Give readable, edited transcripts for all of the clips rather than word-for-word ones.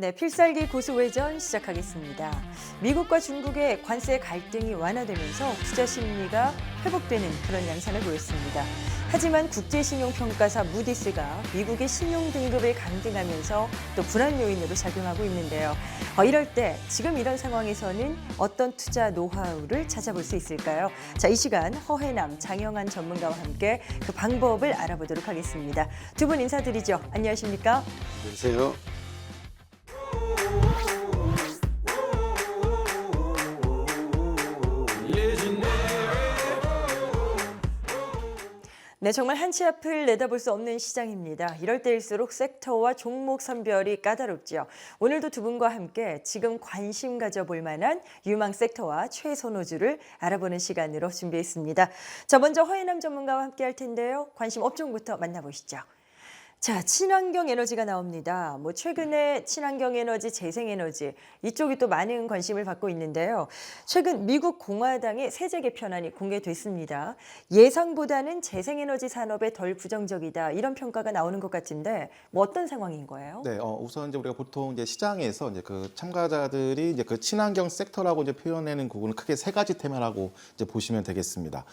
네, 필살기 고수외전 시작하겠습니다. 미국과 중국의 관세 갈등이 완화되면서 투자 심리가 회복되는 그런 양상을 보였습니다. 하지만 국제신용평가사 무디스가 미국의 신용 등급을 강등하면서 또 불안 요인으로 작용하고 있는데요. 이럴 때 지금 이런 상황에서는 어떤 투자 노하우를 찾아볼 수 있을까요? 자, 이 시간 허해남, 장영한 전문가와 함께 그 방법을 알아보도록 하겠습니다. 두 분 인사드리죠. 안녕하십니까? 안녕하세요. 네, 정말 한치 앞을 내다볼 수 없는 시장입니다. 이럴 때일수록 섹터와 종목 선별이 까다롭죠. 오늘도 두 분과 함께 지금 관심 가져볼 만한 유망 섹터와 최선호주를 알아보는 시간으로 준비했습니다. 자, 먼저 허예남 전문가와 함께 할 텐데요. 관심 업종부터 만나보시죠. 자, 친환경 에너지가 나옵니다. 최근에 친환경 에너지, 재생 에너지 이쪽이 또 많은 관심을 받고 있는데요. 최근 미국 공화당의 세제 개편안이 공개됐습니다. 예상보다는 재생 에너지 산업에 덜 부정적이다 이런 평가가 나오는 것 같은데 어떤 상황인 거예요? 네, 우선 이제 우리가 보통 이제 시장에서 이제 그 참가자들이 이제 그 친환경 섹터라고 이제 표현하는 부분은 크게 세 가지 테마라고 이제 보시면 되겠습니다.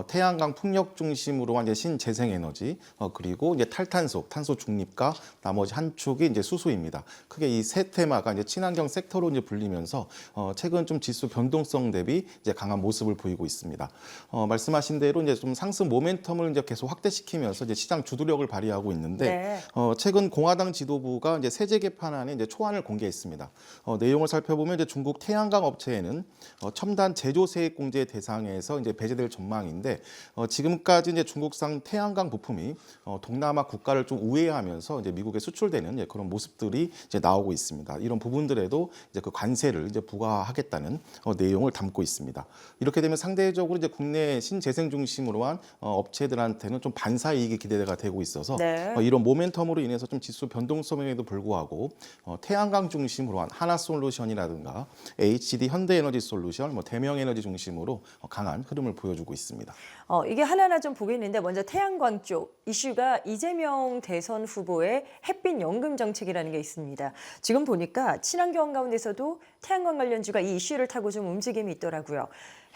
태양광 풍력 중심으로 한 이제 신재생 에너지, 그리고 이제 탈탄소, 탄소 중립과 나머지 한 축이 이제 수소입니다. 크게 이 세 테마가 이제 친환경 섹터로 이제 불리면서 최근 좀 지수 변동성 대비 이제 강한 모습을 보이고 있습니다. 말씀하신 대로 이제 좀 상승 모멘텀을 이제 계속 확대시키면서 이제 시장 주도력을 발휘하고 있는데 네. 최근 공화당 지도부가 이제 세제 개편안의 이제 초안을 공개했습니다. 내용을 살펴보면 이제 중국 태양광 업체에는 첨단 제조 세액 공제 대상에서 이제 배제될 전망인데 지금까지 이제 중국산 태양광 부품이 동남아 국가를 좀 우회하면서 이제 미국에 수출되는 그런 모습들이 이제 나오고 있습니다. 이런 부분들에도 이제 그 관세를 이제 부과하겠다는 내용을 담고 있습니다. 이렇게 되면 상대적으로 이제 국내 신재생 중심으로 한 업체들한테는 좀 반사 이익이 기대가 되고 있어서 네. 이런 모멘텀으로 인해서 좀 지수 변동성에도 불구하고 태양광 중심으로 한 하나솔루션이라든가 HD 현대에너지솔루션, 대명에너지 중심으로 강한 흐름을 보여주고 있습니다. 이게 하나하나 좀 보겠는데 먼저 태양광 쪽 이슈가 이재명 대선 후보의 햇빛 연금 정책이라는 게 있습니다. 지금 보니까 친환경 가운데서도 태양광 관련주가 이 이슈를 타고 좀 움직임이 있더라고요.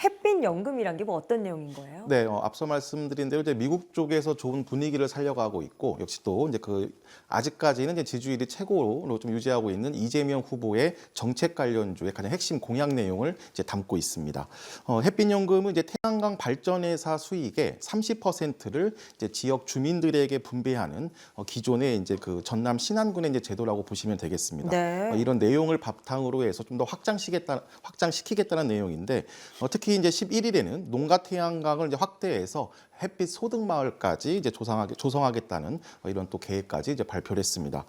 햇빛 연금이란 게 어떤 내용인 거예요? 네, 앞서 말씀드린 대로 이제 미국 쪽에서 좋은 분위기를 살려가고 있고 역시 또 이제 그 아직까지는 이제 지지율이 최고로 좀 유지하고 있는 이재명 후보의 정책 관련주의 가장 핵심 공약 내용을 이제 담고 있습니다. 햇빛연금은 이제 태양광 발전회사 수익의 30%를 이제 지역 주민들에게 분배하는 기존의 이제 그 전남 신안군의 이제 제도라고 보시면 되겠습니다. 네. 이런 내용을 바탕으로 해서 좀 더 확장시키겠다는 내용인데 특히 이제 11일에는 농가 태양광을 이제 확대해서 햇빛 소득 마을까지 이제 조성하겠다는 이런 또 계획까지 이제 발표를 했습니다.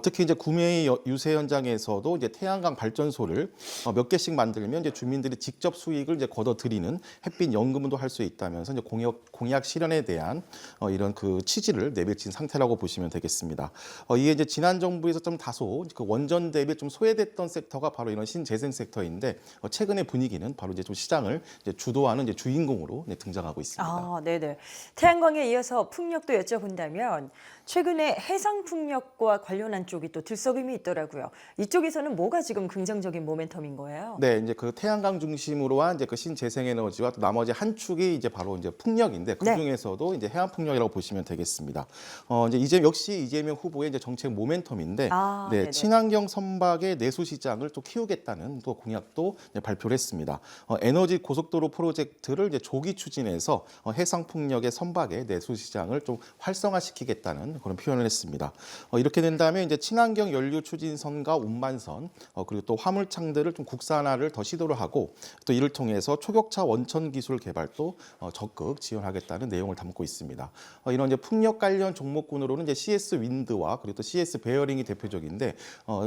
특히 이제 구매의 유세 현장에서도 이제 태양광 발전소를 몇 개씩 만들면 이제 주민들이 직접 수익을 이제 걷어들이는 햇빛 연금도 할 수 있다면서 이제 공약 실현에 대한 이런 그 취지를 내비친 상태라고 보시면 되겠습니다. 이게 이제 지난 정부에서 좀 다소 그 원전 대비 좀 소외됐던 섹터가 바로 이런 신재생 섹터인데 최근의 분위기는 바로 이제 좀 시장을 이제 주도하는 이제 주인공으로 등장하고 있습니다. 아, 네네. 태양광에 이어서 풍력도 여쭤본다면 최근에 해상 풍력과 관련한 쪽이 또 들썩임이 있더라고요. 이쪽에서는 뭐가 지금 긍정적인 모멘텀인 거예요? 네, 이제 그 태양광 중심으로 한 이제 그 신재생에너지와 또 나머지 한 축이 이제 바로 이제 풍력인데 그 네. 중에서도 이제 해안 풍력이라고 보시면 되겠습니다. 역시 이재명 후보의 이제 정책 모멘텀인데, 네, 네네. 친환경 선박의 내수 시장을 또 키우겠다는 또 공약도 이제 발표를 했습니다. 에너지 고속도로 프로젝트를 이제 조기 추진해서 해상 풍력의 선박의 내수 시장을 좀 활성화시키겠다는 그런 표현을 했습니다. 이렇게 된다면 이제 친환경 연료 추진선과 운반선 그리고 또 화물창들을 좀 국산화를 더 시도를 하고 또 이를 통해서 초격차 원천 기술 개발도 적극 지원하겠다는 내용을 담고 있습니다. 이런 이제 풍력 관련 종목군으로는 이제 CS 윈드와 그리고 또 CS 베어링이 대표적인데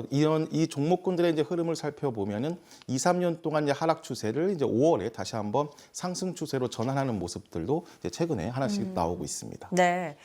이런 이 종목군들의 이제 흐름을 살펴보면은 2, 3년 동안 이제 하락 추세를 이제 5월에 다시 한번 상승 추세로 전환하는 모습들도 이제 최근에 하나씩 나오고 있습니다. 네.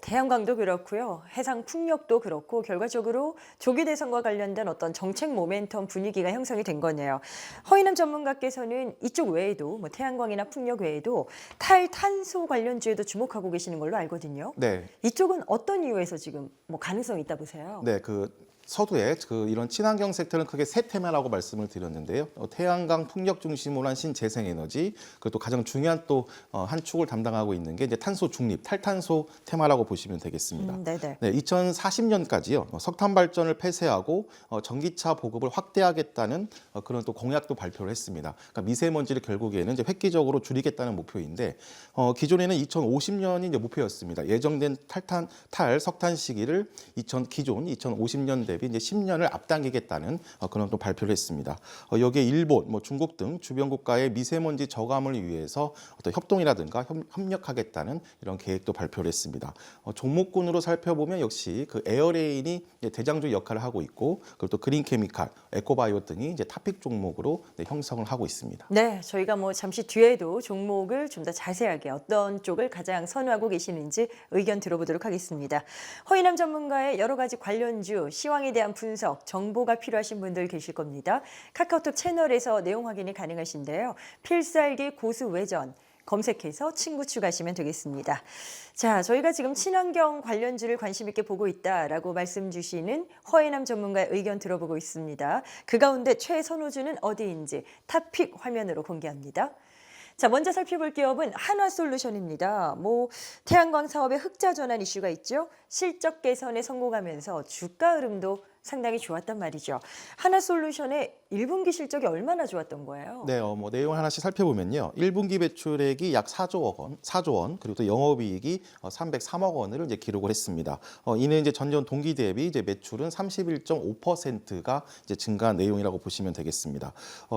태양광도 그렇고요. 해상 풍력도 그렇고 결과적으로 조기 대선과 관련된 어떤 정책 모멘텀 분위기가 형성이 된 거네요. 허인남 전문가께서는 이쪽 외에도 태양광이나 풍력 외에도 탈탄소 관련주에도 주목하고 계시는 걸로 알거든요. 네. 이쪽은 어떤 이유에서 지금 가능성이 있다 보세요? 네, 그 서두에 이런 친환경 섹터는 크게 세 테마라고 말씀을 드렸는데요. 태양광 풍력 중심으로 한 신재생에너지, 그리고 또 가장 중요한 또 한 축을 담당하고 있는 게 이제 탄소 중립, 탈탄소 테마라고 보시면 되겠습니다. 네네. 네, 2040년까지요. 석탄 발전을 폐쇄하고 전기차 보급을 확대하겠다는 그런 또 공약도 발표를 했습니다. 그러니까 미세먼지를 결국에는 이제 획기적으로 줄이겠다는 목표인데 기존에는 2050년이 이제 목표였습니다. 예정된 탈석탄 시기를 기존 2050년 대비 이제 10년을 앞당기겠다는 그런 또 발표를 했습니다. 여기에 일본, 중국 등 주변 국가의 미세먼지 저감을 위해서 어떤 협동이라든가 협력하겠다는 이런 계획도 발표를 했습니다. 종목군으로 살펴보면 역시 그 에어레인이 대장주 역할을 하고 있고, 그리고 또 그린케미칼, 에코바이오 등이 이제 탑픽 종목으로 형성을 하고 있습니다. 네, 저희가 뭐 잠시 뒤에도 종목을 좀 더 자세하게 어떤 쪽을 가장 선호하고 계시는지 의견 들어보도록 하겠습니다. 허인남 전문가의 여러 가지 관련주, 시황에 대한 분석, 정보가 필요하신 분들 계실 겁니다. 카카오톡 채널에서 내용 확인이 가능하신데요. 필살기 고수 외전 검색해서 친구 추가하시면 되겠습니다. 자, 저희가 지금 친환경 관련주를 관심 있게 보고 있다라고 말씀 주시는 허예남 전문가의 의견 들어보고 있습니다. 그 가운데 최선호주는 어디인지 탑픽 화면으로 공개합니다. 자, 먼저 살펴볼 기업은 한화솔루션입니다. 태양광 사업의 흑자 전환 이슈가 있죠. 실적 개선에 성공하면서 주가 흐름도 상당히 좋았단 말이죠. 한화솔루션의 1분기 실적이 얼마나 좋았던 거예요? 네, 내용을 하나씩 살펴보면요. 1분기 매출액이 약 4조 원, 그리고 또 영업이익이 303억 원을 이제 기록을 했습니다. 이는 이제 전년 동기 대비 이제 매출은 31.5%가 이제 증가한 내용이라고 보시면 되겠습니다.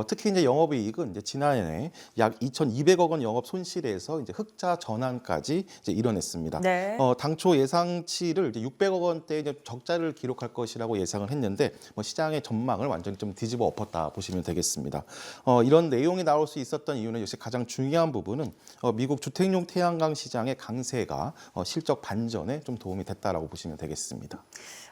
특히 이제 영업이익은 이제 지난해 약 2,200억 원 영업 손실에서 이제 흑자 전환까지 이제 이뤄냈습니다. 네. 당초 예상치를 이제 600억 원대 이제 적자를 기록할 것이라고 예상을 했는데 시장의 전망을 완전히 좀 뒤집어 엎었다 보시면 되겠습니다. 이런 내용이 나올 수 있었던 이유는 역시 가장 중요한 부분은 미국 주택용 태양광 시장의 강세가 실적 반전에 좀 도움이 됐다라고 보시면 되겠습니다.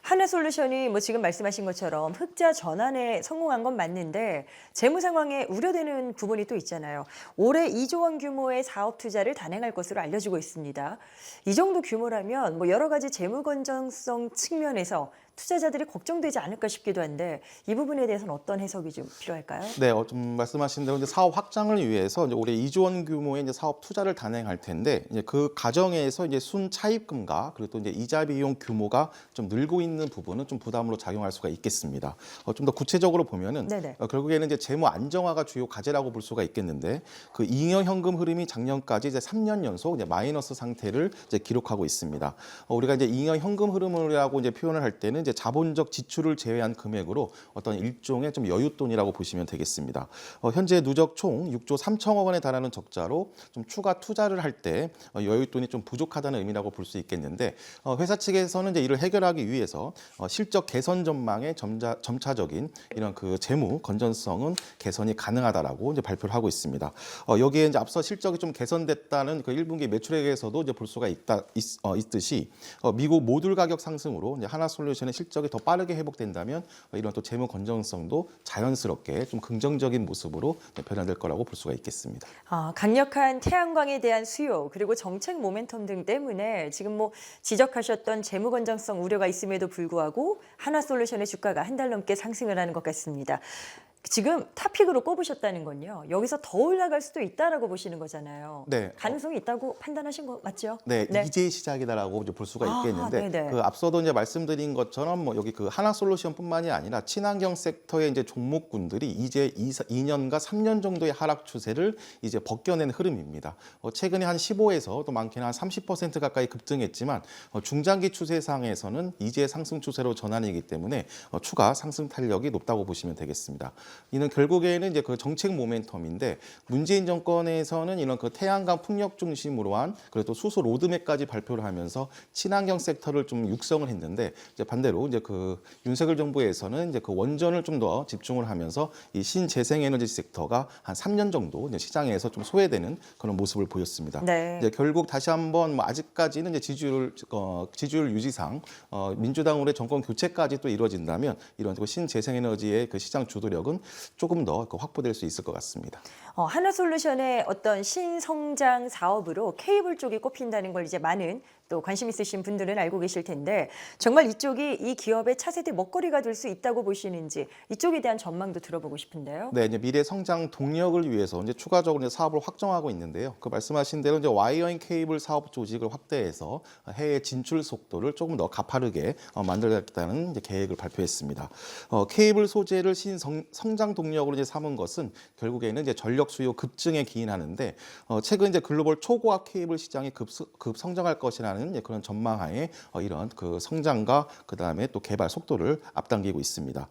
한화솔루션이 지금 말씀하신 것처럼 흑자 전환에 성공한 건 맞는데 재무 상황에 우려되는 부분이 또 있잖아요. 올해 2조 원 규모의 사업 투자를 단행할 것으로 알려지고 있습니다. 이 정도 규모라면 여러 가지 재무 건전성 측면에서 투자자들이 걱정되지 않을까 싶기도 한데 이 부분에 대해서는 어떤 해석이 좀 필요할까요? 네, 좀 말씀하신 대로 이제 사업 확장을 위해서 이제 올해 2조 원 규모의 이제 사업 투자를 단행할 텐데 이제 그 과정에서 이제 순 차입금과 그리고 또 이제 이자 비용 규모가 좀 늘고 있는 부분은 좀 부담으로 작용할 수가 있겠습니다. 좀 더 구체적으로 보면은 결국에는 이제 재무 안정화가 주요 과제라고 볼 수가 있겠는데 그 잉여 현금 흐름이 작년까지 이제 3년 연속 이제 마이너스 상태를 이제 기록하고 있습니다. 우리가 이제 잉여 현금 흐름이라고 이제 표현을 할 때는 이제 자본적 지출을 제외한 금액으로 어떤 일종의 좀 여윳돈이라고 보시면 되겠습니다. 현재 누적 총 6조 3천억 원에 달하는 적자로 좀 추가 투자를 할 때 여윳돈이 좀 부족하다는 의미라고 볼 수 있겠는데 회사 측에서는 이제 이를 해결하기 위해서 실적 개선 전망의 점차적인 이런 그 재무 건전성은 개선이 가능하다라고 이제 발표를 하고 있습니다. 여기에 이제 앞서 실적이 좀 개선됐다는 그 1분기 매출액에서도 이제 볼 수가 있듯이 미국 모듈 가격 상승으로 이제 한화솔루션의 실적이 더 빠르게 회복된다면 이런 또 재무 건전성도 자연스럽게 좀 긍정적인 모습으로 변화될 거라고 볼 수가 있겠습니다. 강력한 태양광에 대한 수요 그리고 정책 모멘텀 등 때문에 지금 지적하셨던 재무 건전성 우려가 있음에도 불구하고 한화솔루션의 주가가 한 달 넘게 상승을 하는 것 같습니다. 지금 탑픽으로 꼽으셨다는 건요. 여기서 더 올라갈 수도 있다라고 보시는 거잖아요. 네. 가능성이 있다고 판단하신 거 맞죠? 네, 이제 시작이다라고 이제 볼 수가 있겠는데 네네. 그 앞서도 이제 말씀드린 것처럼 여기 그 한화솔루션뿐만이 아니라 친환경 섹터의 이제 종목군들이 이제 2년과 3년 정도의 하락 추세를 이제 벗겨낸 흐름입니다. 최근에 한 15에서 또 많게는 한 30% 가까이 급등했지만 중장기 추세상에서는 이제 상승 추세로 전환이기 때문에 추가 상승 탄력이 높다고 보시면 되겠습니다. 이는 결국에는 이제 그 정책 모멘텀인데 문재인 정권에서는 이런 그 태양광 풍력 중심으로 한 그리고 또 수소 로드맵까지 발표를 하면서 친환경 섹터를 좀 육성을 했는데 이제 반대로 이제 그 윤석열 정부에서는 이제 그 원전을 좀 더 집중을 하면서 이 신재생에너지 섹터가 한 3년 정도 이제 시장에서 좀 소외되는 그런 모습을 보였습니다. 네. 이제 결국 다시 한번 아직까지는 이제 지지율 유지상 민주당으로의 정권 교체까지 또 이루어진다면 이런 그 신재생에너지의 그 시장 주도력은 조금 더 확보될 수 있을 것 같습니다. 한화솔루션의 어떤 신성장 사업으로 케이블 쪽이 꼽힌다는 걸 이제 많은 또 관심 있으신 분들은 알고 계실 텐데 정말 이쪽이 이 기업의 차세대 먹거리가 될 수 있다고 보시는지 이쪽에 대한 전망도 들어보고 싶은데요. 네, 이제 미래 성장 동력을 위해서 이제 추가적으로 이제 사업을 확정하고 있는데요. 그 말씀하신 대로 이제 와이어인 케이블 사업 조직을 확대해서 해외 진출 속도를 조금 더 가파르게 만들겠다는 이제 계획을 발표했습니다. 케이블 소재를 성장 동력으로 이제 삼은 것은 결국에는 이제 전력 수요 급증에 기인하는데 최근 이제 글로벌 초고압 케이블 시장이 급성장할 것이라는 이제 그런 전망하에 이런 그 성장과 그다음에 또 개발 속도를 앞당기고 있습니다.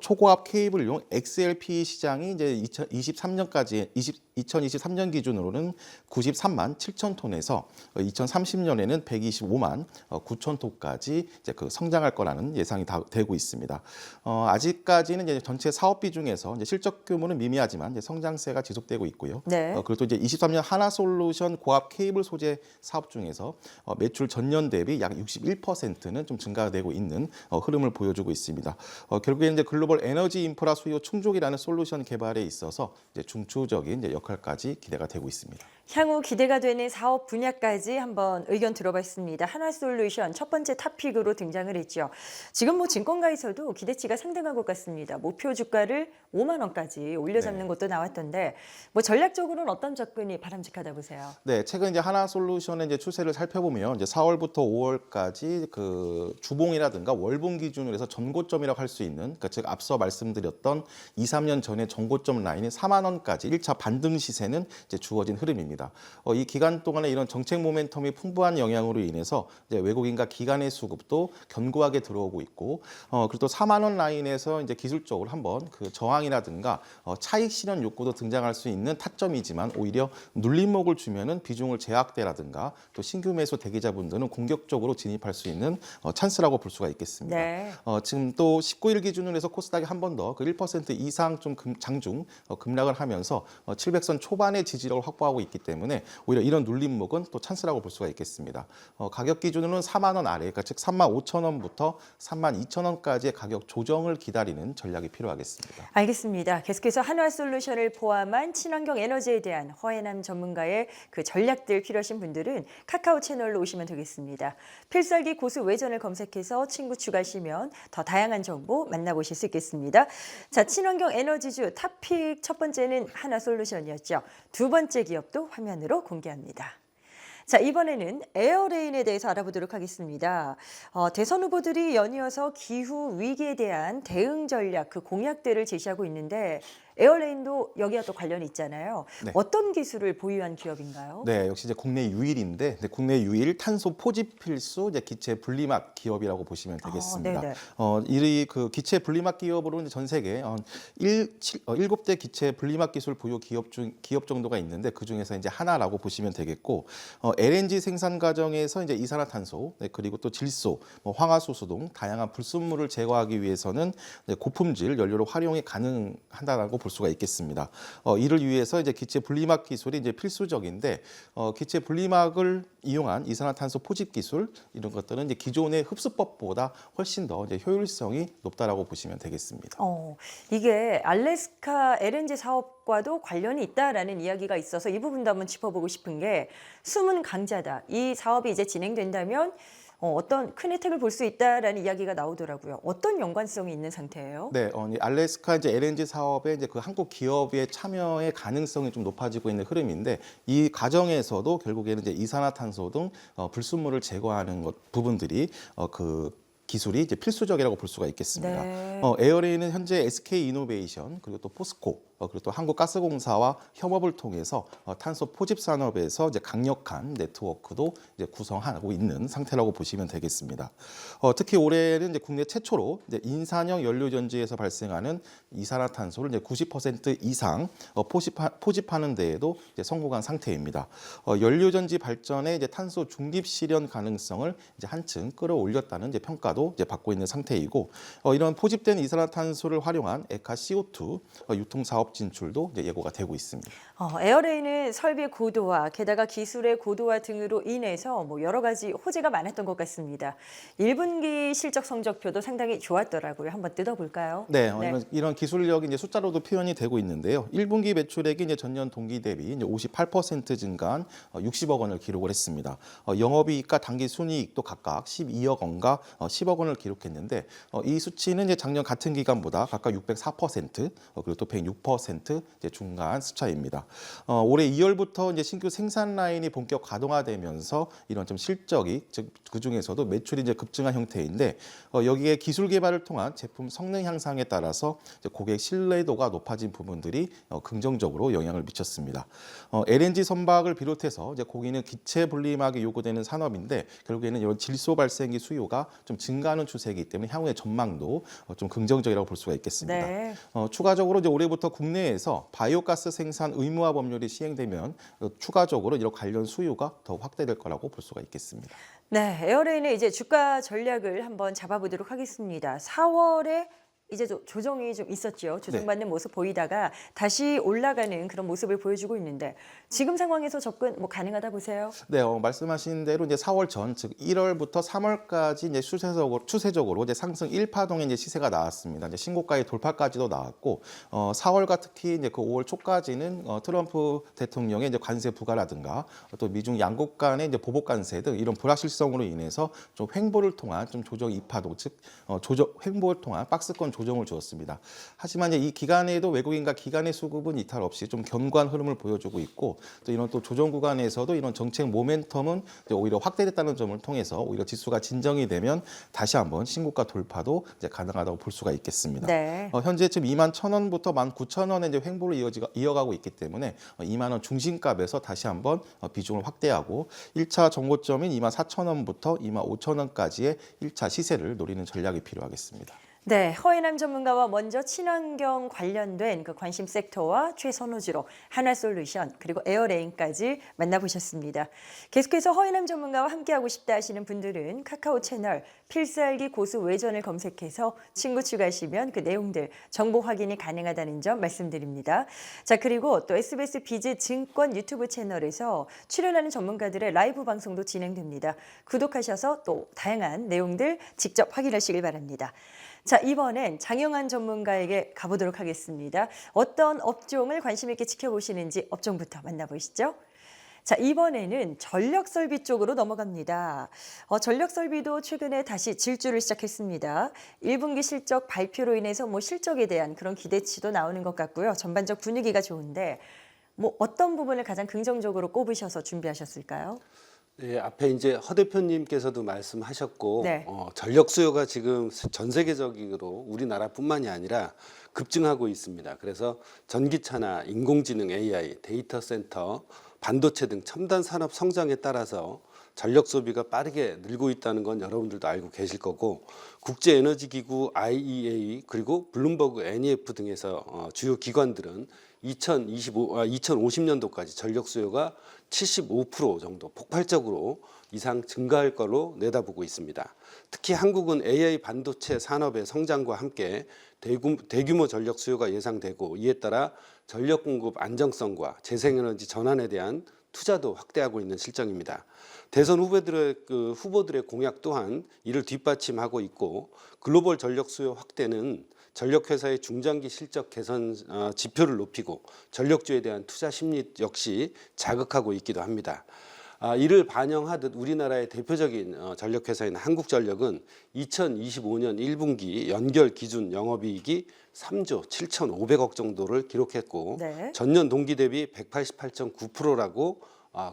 초고압 케이블용 XLPE 시장이 이제 2023년 기준으로는 93만 7천 톤에서 2030년에는 125만 9천 톤까지 이제 그 성장할 거라는 예상이 되고 있습니다. 아직까지는 이제 전체 사업비 중에서 이제 실적 규모는 미미하지만 이제 성장세가 지속되고 있고요. 네. 그리고 또 이제 23년 하나솔루션 고압 케이블 소재 사업 중에서 매출 전년 대비 약 61%는 좀 증가되고 있는 흐름을 보여주고 있습니다. 결국에는 이제 글로벌 에너지 인프라 수요 충족이라는 솔루션 개발에 있어서 이제 중추적인 이제 역할까지 기대가 되고 있습니다. 향후 기대가 되는 사업 분야까지 한번 의견 들어봤습니다. 하나솔루션 첫 번째 탑픽으로 등장을 했죠. 지금 뭐 증권가에서도 기대치가 상당한 것 같습니다. 목표 주가를 5만 원까지 올려잡는 것도 나왔던데 뭐 전략적으로는 어떤 접근이 바람직하다 보세요? 네, 최근 이제 하나솔루션의 이제 추세를 살펴보면 이제 4월부터 5월까지 그 주봉이라든가 월봉 기준으로 해서 전고점이라고 할 수 있는, 그러니까 제가 앞서 말씀드렸던 2, 3년 전의 전고점 라인이 4만 원까지 1차 반등 시세는 이제 주어진 흐름입니다. 이 기간 동안에 이런 정책 모멘텀이 풍부한 영향으로 인해서 이제 외국인과 기관의 수급도 견고하게 들어오고 있고, 그리고 또 4만 원 라인에서 이제 기술적으로 한번 그 저항이라든가 차익 실현 욕구도 등장할 수 있는 타점이지만 오히려 눌림목을 주면은 비중을 제약대라든가 또 신규 매수 대기자분들은 공격적으로 진입할 수 있는 찬스라고 볼 수가 있겠습니다. 네. 지금 또 19일 기준으로 해서 코스닥이 한 번 더 그 1% 이상 좀 장중 급락을 하면서 700선 초반의 지지력을 확보하고 있기 때문에 오히려 이런 눌림목은 또 찬스라고 볼 수가 있겠습니다. 가격 기준으로는 4만 원 아래, 그러니까 즉 3만 5천 원부터 3만 2천 원까지의 가격 조정을 기다리는 전략이 필요하겠습니다. 알겠습니다. 계속해서 한화솔루션을 포함한 친환경 에너지에 대한 허해남 전문가의 그 전략들 필요하신 분들은 카카오 채널로 오시면 되겠습니다. 필살기 고수 외전을 검색해서 친구 추가하시면 더 다양한 정보 만나보실 수 있겠습니다. 자, 친환경 에너지주 탑픽 첫 번째는 한화솔루션이었죠. 두 번째 기업도 화면으로 공개합니다. 자, 이번에는 에어레인에 대해서 알아보도록 하겠습니다. 대선 후보들이 연이어서 기후 위기에 대한 대응 전략, 그 공약들을 제시하고 있는데 에어레인도 여기와 또 관련이 있잖아요. 네. 어떤 기술을 보유한 기업인가요? 네, 역시 이제 국내 유일인데 국내 유일 탄소 포집 필수 이제 기체 분리막 기업이라고 보시면 되겠습니다. 네네. 이 그 기체 분리막 기업으로 이제 전 세계 7대 기체 분리막 기술 보유 기업 정도가 있는데 그 중에서 이제 하나라고 보시면 되겠고, LNG 생산 과정에서 이제 이산화탄소, 네, 그리고 또 질소, 황화수소 등 다양한 불순물을 제거하기 위해서는 고품질 연료로 활용이 가능하다라고 볼 수가 있겠습니다. 이를 위해서 이제 기체 분리막 기술이 이제 필수적인데, 기체 분리막을 이용한 이산화탄소 포집 기술 이런 것들은 이제 기존의 흡수법보다 훨씬 더 이제 효율성이 높다라고 보시면 되겠습니다. 이게 알래스카 LNG 사업과도 관련이 있다라는 이야기가 있어서 이 부분도 한번 짚어보고 싶은 게 숨은 강자다. 이 사업이 이제 진행된다면 어떤 큰 혜택을 볼 수 있다라는 이야기가 나오더라고요. 어떤 연관성이 있는 상태예요? 네, 이 알래스카 이제 LNG 사업에 이제 그 한국 기업의 참여의 가능성이 좀 높아지고 있는 흐름인데, 이 과정에서도 결국에는 이제 이산화탄소 등 불순물을 제거하는 부분들이 그 기술이 이제 필수적이라고 볼 수가 있겠습니다. 네. 에어레인은 현재 SK 이노베이션 그리고 또 포스코 그리고 또 한국가스공사와 협업을 통해서 탄소 포집 산업에서 이제 강력한 네트워크도 이제 구성하고 있는 상태라고 보시면 되겠습니다. 특히 올해는 이제 국내 최초로 이제 인산형 연료전지에서 발생하는 이산화탄소를 이제 90% 이상 포집하는 데에도 이제 성공한 상태입니다. 연료전지 발전의 이제 탄소 중립 실현 가능성을 이제 한층 끌어올렸다는 이제 평가도 이제 받고 있는 상태이고, 이런 포집된 이산화탄소를 활용한 에카 CO2 유통 사업 유럽 진출도 이제 예고가 되고 있습니다. 에어레인은 설비의 고도화, 게다가 기술의 고도화 등으로 인해서 뭐 여러 가지 호재가 많았던 것 같습니다. 1분기 실적 성적표도 상당히 좋았더라고요. 한번 뜯어볼까요? 네, 이런 기술력이 이제 숫자로도 표현이 되고 있는데요. 1분기 매출액이 이제 전년 동기 대비 이제 58% 증가한 60억 원을 기록을 했습니다. 영업이익과 당기 순이익도 각각 12억 원과 10억 원을 기록했는데 이 수치는 이제 작년 같은 기간보다 각각 604% 그리고 또 106% 이제 중간 수차입니다. 올해 2월부터 이제 신규 생산 라인이 본격 가동화되면서 이런 좀 실적이 즉 그 중에서도 매출이 이제 급증한 형태인데 여기에 기술 개발을 통한 제품 성능 향상에 따라서 이제 고객 신뢰도가 높아진 부분들이 긍정적으로 영향을 미쳤습니다. LNG 선박을 비롯해서 이제 고기는 기체 분리막이 요구되는 산업인데 결국에는 이런 질소 발생기 수요가 좀 증가하는 추세이기 때문에 향후의 전망도 좀 긍정적이라고 볼 수가 있겠습니다. 네. 추가적으로 이제 올해부터 국내에서 바이오가스 생산 의무화 법률이 시행되면 추가적으로 이런 관련 수요가 더 확대될 거라고 볼 수가 있겠습니다. 네, 에어레인의 이제 주가 전략을 한번 잡아보도록 하겠습니다. 4월에 이제 조정이 좀 있었죠. 조정받는 모습 보이다가 다시 올라가는 그런 모습을 보여주고 있는데 지금 상황에서 접근 뭐 가능하다 보세요? 네, 말씀하신 대로 이제 4월 전, 즉 1월부터 3월까지 이제 추세적으로 이제 상승 1파동의 이제 시세가 나왔습니다. 이제 신고가의 돌파까지도 나왔고, 4월과 특히 이제 그 5월 초까지는 트럼프 대통령의 이제 관세 부과라든가 또 미중 양국 간의 이제 보복 관세 등 이런 불확실성으로 인해서 좀 횡보를 통한 좀 조정 2파동, 즉 횡보를 통한 박스권 조정을 주었습니다. 하지만 이제 이 기간에도 외국인과 기관의 수급은 이탈 없이 좀 견고한 흐름을 보여주고 있고 또 이런 또 조정 구간에서도 이런 정책 모멘텀은 오히려 확대됐다는 점을 통해서 오히려 지수가 진정이 되면 다시 한번 신고가 돌파도 이제 가능하다고 볼 수가 있겠습니다. 네. 현재 지금 21,000원부터 19,000원의 이제 횡보를 이어가고 있기 때문에 2만 원 중심값에서 다시 한번 비중을 확대하고 1차 정고점인 24,000원부터 25,000원까지의 1차 시세를 노리는 전략이 필요하겠습니다. 네, 허인남 전문가와 먼저 친환경 관련된 그 관심 섹터와 최선호주로 한화솔루션 그리고 에어레인까지 만나보셨습니다. 계속해서 허인남 전문가와 함께하고 싶다 하시는 분들은 카카오 채널 필살기 고수 외전을 검색해서 친구 추가하시면 그 내용들 정보 확인이 가능하다는 점 말씀드립니다. 자, 그리고 또 SBS 비즈 증권 유튜브 채널에서 출연하는 전문가들의 라이브 방송도 진행됩니다. 구독하셔서 또 다양한 내용들 직접 확인하시길 바랍니다. 자, 이번엔 장영한 전문가에게 가보도록 하겠습니다. 어떤 업종을 관심 있게 지켜보시는지 업종부터 만나보시죠. 자, 이번에는 전력설비 쪽으로 넘어갑니다. 전력설비도 최근에 다시 질주를 시작했습니다. 1분기 실적 발표로 인해서 뭐 실적에 대한 그런 기대치도 나오는 것 같고요. 전반적 분위기가 좋은데 뭐 어떤 부분을 가장 긍정적으로 꼽으셔서 준비하셨을까요? 네, 앞에 이제 허 대표님께서도 말씀하셨고, 네. 전력 수요가 지금 전 세계적으로 우리나라뿐만이 아니라 급증하고 있습니다. 그래서 전기차나 인공지능 AI, 데이터 센터, 반도체 등 첨단 산업 성장에 따라서 전력 소비가 빠르게 늘고 있다는 건 여러분들도 알고 계실 거고, 국제에너지기구 IEA 그리고 블룸버그 NEF 등에서 주요 기관들은 2050년도까지 전력 수요가 75% 정도 폭발적으로 이상 증가할 걸로 내다보고 있습니다. 특히 한국은 AI 반도체 산업의 성장과 함께 대규모 전력 수요가 예상되고 이에 따라 전력 공급 안정성과 재생에너지 전환에 대한 투자도 확대하고 있는 실정입니다. 대선 후보들의 공약 또한 이를 뒷받침하고 있고 글로벌 전력 수요 확대는 전력회사의 중장기 실적 개선 지표를 높이고 전력주에 대한 투자 심리 역시 자극하고 있기도 합니다. 이를 반영하듯 우리나라의 대표적인 전력회사인 한국전력은 2025년 1분기 연결 기준 영업이익이 3조 7,500억 정도를 기록했고 네. 전년 동기 대비 188.9%라고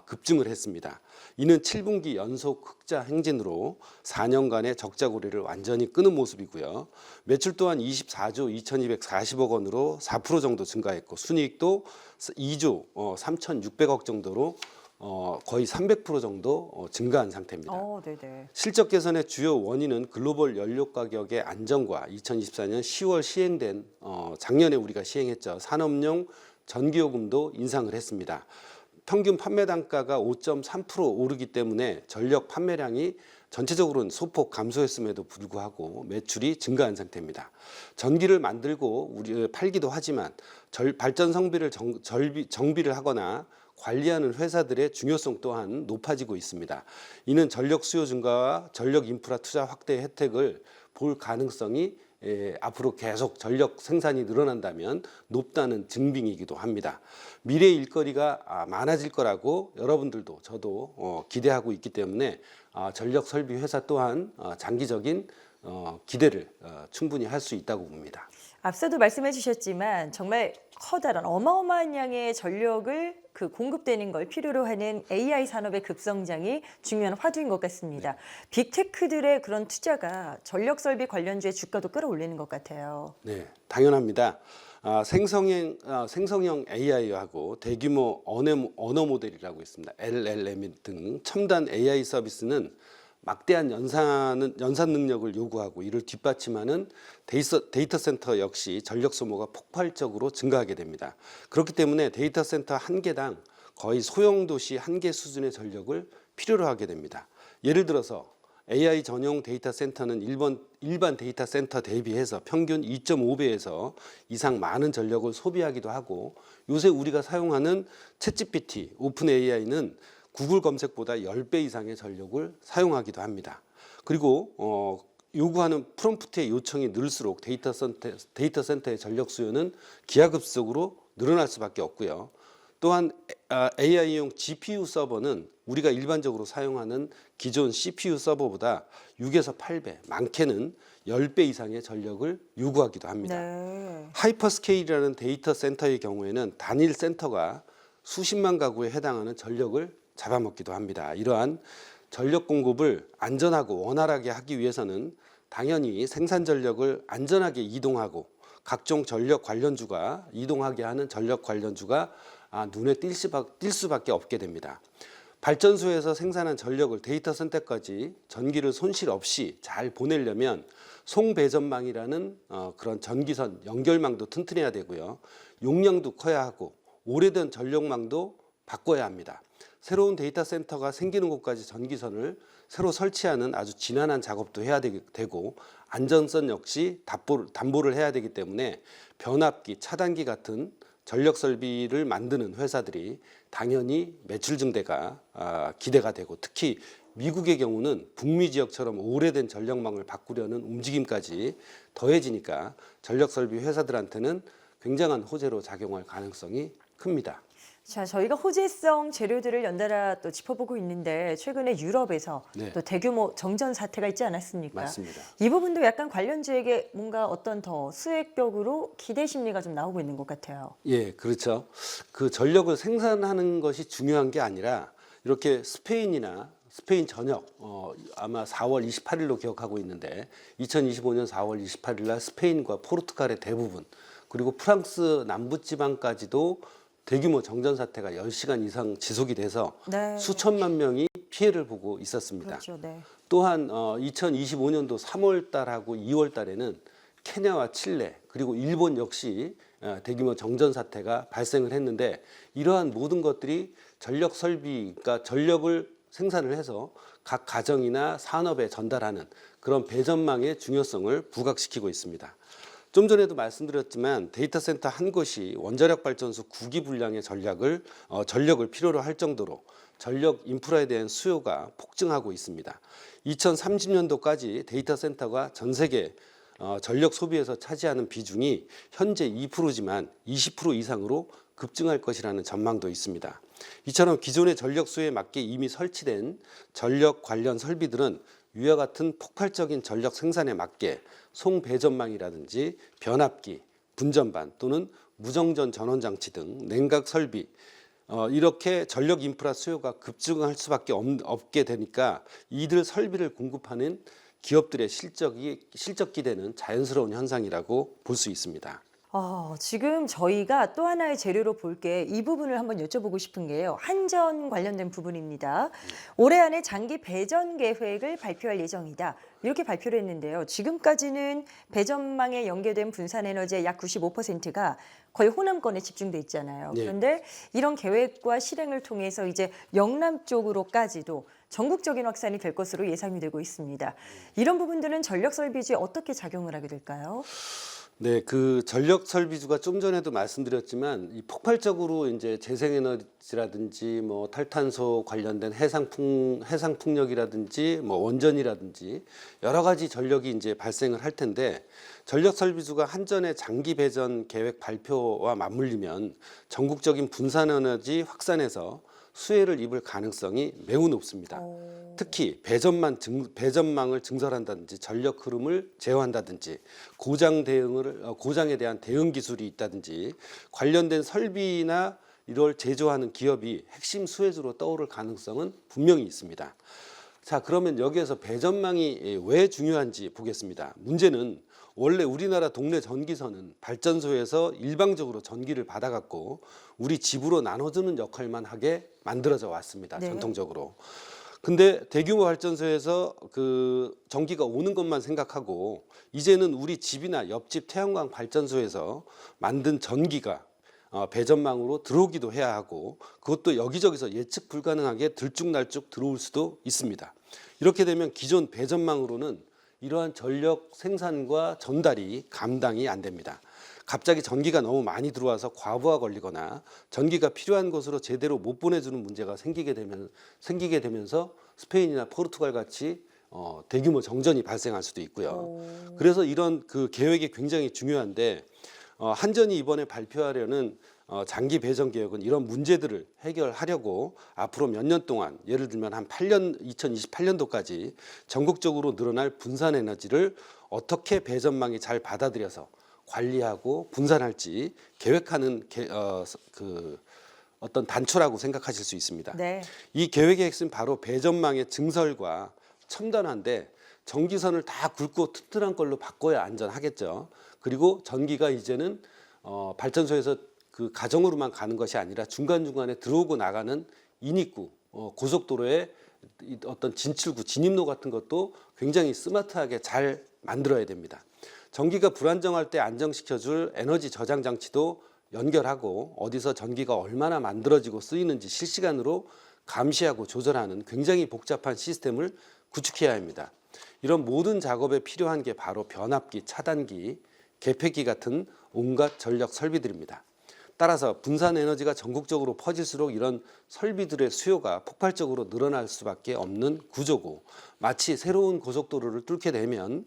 급증을 했습니다. 이는 7분기 연속 흑자 행진으로 4년간의 적자 고리를 완전히 끊은 모습이고요. 매출 또한 24조 2,240억 원으로 4% 정도 증가했고 순이익도 2조 3,600억 정도로 거의 300% 정도 증가한 상태입니다. 네네. 실적 개선의 주요 원인은 글로벌 연료 가격의 안정과 2024년 10월 시행된 작년에 우리가 시행했죠. 산업용 전기요금도 인상을 했습니다. 평균 판매 단가가 5.3% 오르기 때문에 전력 판매량이 전체적으로는 소폭 감소했음에도 불구하고 매출이 증가한 상태입니다. 전기를 만들고 우리 팔기도 하지만 발전 성비를 정비를 하거나 관리하는 회사들의 중요성 또한 높아지고 있습니다. 이는 전력 수요 증가와 전력 인프라 투자 확대 혜택을 볼 가능성이 앞으로 계속 전력 생산이 늘어난다면 높다는 증빙이기도 합니다. 미래 일거리가 많아질 거라고 여러분들도 저도 기대하고 있기 때문에 전력 설비 회사 또한 장기적인 기대를 충분히 할 수 있다고 봅니다. 앞서도 말씀해 주셨지만 정말 커다란 어마어마한 양의 전력을 공급되는 걸 필요로 하는 AI 산업의 급성장이 중요한 화두인 것 같습니다. 빅테크들의 그런 투자가 전력 설비 관련주의 주가도 끌어올리는 것 같아요. 네, 당연합니다. 생성형 AI하고 대규모 언어 모델이라고 있습니다. LLM 등 첨단 AI 서비스는 막대한 연산 능력을 요구하고 이를 뒷받침하는 데이터 센터 역시 전력 소모가 폭발적으로 증가하게 됩니다. 그렇기 때문에 데이터 센터 한 개당 거의 소형 도시 한 개 수준의 전력을 필요로 하게 됩니다. 예를 들어서 AI 전용 데이터 센터는 일반 데이터 센터 대비해서 평균 2.5배에서 이상 많은 전력을 소비하기도 하고, 요새 우리가 사용하는 챗GPT, 오픈 AI는 구글 검색보다 10배 이상의 전력을 사용하기도 합니다. 그리고 요구하는 프롬프트의 요청이 늘수록 데이터 센터의 전력 수요는 기하급수적으로 늘어날 수밖에 없고요. 또한 AI용 GPU 서버는 우리가 일반적으로 사용하는 기존 CPU 서버보다 6에서 8배, 많게는 10배 이상의 전력을 요구하기도 합니다. 네. 하이퍼스케일이라는 데이터 센터의 경우에는 단일 센터가 수십만 가구에 해당하는 전력을 잡아먹기도 합니다. 이러한 전력 공급을 안전하고 원활하게 하기 위해서는 당연히 생산 전력을 안전하게 이동하고 각종 전력 관련주가 이동하게 하는 전력 관련주가 눈에 띌 수밖에 없게 됩니다. 발전소에서 생산한 전력을 데이터 센터까지 전기를 손실 없이 잘 보내려면 송배전망이라는 그런 전기선 연결망도 튼튼해야 되고요. 용량도 커야 하고 오래된 전력망도 바꿔야 합니다. 새로운 데이터 센터가 생기는 곳까지 전기선을 새로 설치하는 아주 지난한 작업도 해야 되고, 안전성 역시 담보를 해야 되기 때문에 변압기, 차단기 같은 전력 설비를 만드는 회사들이 당연히 매출 증대가 기대가 되고, 특히 미국의 경우는 북미 지역처럼 오래된 전력망을 바꾸려는 움직임까지 더해지니까 전력 설비 회사들한테는 굉장한 호재로 작용할 가능성이 큽니다. 자, 저희가 호재성 재료들을 연달아 또 짚어보고 있는데 최근에 유럽에서 네. 또 대규모 정전 사태가 있지 않았습니까? 맞습니다. 이 부분도 약간 관련주에게 뭔가 어떤 더 수혜격으로 기대 심리가 좀 나오고 있는 것 같아요. 예, 그렇죠. 그 전력을 생산하는 것이 중요한 게 아니라 이렇게 스페인 전역 아마 4월 28일로 기억하고 있는데 2025년 4월 28일 날 스페인과 포르투갈의 대부분, 그리고 프랑스 남부지방까지도 대규모 정전 사태가 10시간 이상 지속이 돼서 네. 수천만 명이 피해를 보고 있었습니다. 그렇죠. 네. 또한 2025년도 3월 달하고 2월 달에는 케냐와 칠레 그리고 일본 역시 대규모 정전 사태가 발생을 했는데, 이러한 모든 것들이 전력 설비, 그러니까 전력을 생산을 해서 각 가정이나 산업에 전달하는 그런 배전망의 중요성을 부각시키고 있습니다. 좀 전에도 말씀드렸지만 데이터 센터 한 곳이 원자력 발전소 9기 분량의 전력을 필요로 할 정도로 전력 인프라에 대한 수요가 폭증하고 있습니다. 2030년도까지 데이터 센터가 전 세계 전력 소비에서 차지하는 비중이 현재 2%지만 20% 이상으로 급증할 것이라는 전망도 있습니다. 이처럼 기존의 전력 수요에 맞게 이미 설치된 전력 관련 설비들은 위와 같은 폭발적인 전력 생산에 맞게 송배전망이라든지 변압기, 분전반 또는 무정전 전원 장치 등 냉각 설비, 이렇게 전력 인프라 수요가 급증할 수밖에 없게 되니까 이들 설비를 공급하는 기업들의 실적 기대는 자연스러운 현상이라고 볼 수 있습니다. 지금 저희가 또 하나의 재료로 볼 게 이 부분을 한번 여쭤보고 싶은 게요. 한전 관련된 부분입니다. 올해 안에 장기 배전 계획을 발표할 예정이다. 이렇게 발표를 했는데요. 지금까지는 배전망에 연계된 분산에너지의 약 95%가 거의 호남권에 집중돼 있잖아요. 네. 그런데 이런 계획과 실행을 통해서 이제 영남 쪽으로까지도 전국적인 확산이 될 것으로 예상이 되고 있습니다. 이런 부분들은 전력 설비주에 어떻게 작용을 하게 될까요? 네, 그 전력 설비주가 좀 전에도 말씀드렸지만 이 폭발적으로 이제 재생에너지라든지 뭐 탈탄소 관련된 해상풍력이라든지 뭐 원전이라든지 여러 가지 전력이 이제 발생을 할 텐데 전력 설비주가 한전의 장기 배전 계획 발표와 맞물리면 전국적인 분산에너지 확산에서 수혜를 입을 가능성이 매우 높습니다. 특히 배전망을 증설한다든지 전력 흐름을 제어한다든지 고장에 대한 대응 기술이 있다든지 관련된 설비나 이걸 제조하는 기업이 핵심 수혜주로 떠오를 가능성은 분명히 있습니다. 자, 그러면 여기에서 배전망이 왜 중요한지 보겠습니다. 문제는 원래 우리나라 동네 전기선은 발전소에서 일방적으로 전기를 받아갖고 우리 집으로 나눠주는 역할만 하게 만들어져 왔습니다. 네. 전통적으로. 근데 대규모 발전소에서 그 전기가 오는 것만 생각하고 이제는 우리 집이나 옆집 태양광 발전소에서 만든 전기가 배전망으로 들어오기도 해야 하고 그것도 여기저기서 예측 불가능하게 들쭉날쭉 들어올 수도 있습니다. 이렇게 되면 기존 배전망으로는 이러한 전력 생산과 전달이 감당이 안 됩니다. 갑자기 전기가 너무 많이 들어와서 과부하 걸리거나 전기가 필요한 곳으로 제대로 못 보내주는 문제가 생기게 되면서 스페인이나 포르투갈 같이 대규모 정전이 발생할 수도 있고요. 그래서 이런 그 계획이 굉장히 중요한데 한전이 이번에 발표하려는 장기 배전 계획은 이런 문제들을 해결하려고 앞으로 몇 년 동안 예를 들면 한 2028년도까지 전국적으로 늘어날 분산 에너지를 어떻게 배전망이 잘 받아들여서 관리하고 분산할지 계획하는 어떤 단초라고 생각하실 수 있습니다. 네. 이 계획의 핵심 바로 배전망의 증설과 첨단화인데 전기선을 다 굵고 튼튼한 걸로 바꿔야 안전하겠죠. 그리고 전기가 이제는 발전소에서 그 가정으로만 가는 것이 아니라 중간중간에 들어오고 나가는 인입구, 고속도로의 어떤 진출구, 진입로 같은 것도 굉장히 스마트하게 잘 만들어야 됩니다. 전기가 불안정할 때 안정시켜줄 에너지 저장 장치도 연결하고 어디서 전기가 얼마나 만들어지고 쓰이는지 실시간으로 감시하고 조절하는 굉장히 복잡한 시스템을 구축해야 합니다. 이런 모든 작업에 필요한 게 바로 변압기, 차단기, 개폐기 같은 온갖 전력 설비들입니다. 따라서 분산 에너지가 전국적으로 퍼질수록 이런 설비들의 수요가 폭발적으로 늘어날 수밖에 없는 구조고 마치 새로운 고속도로를 뚫게 되면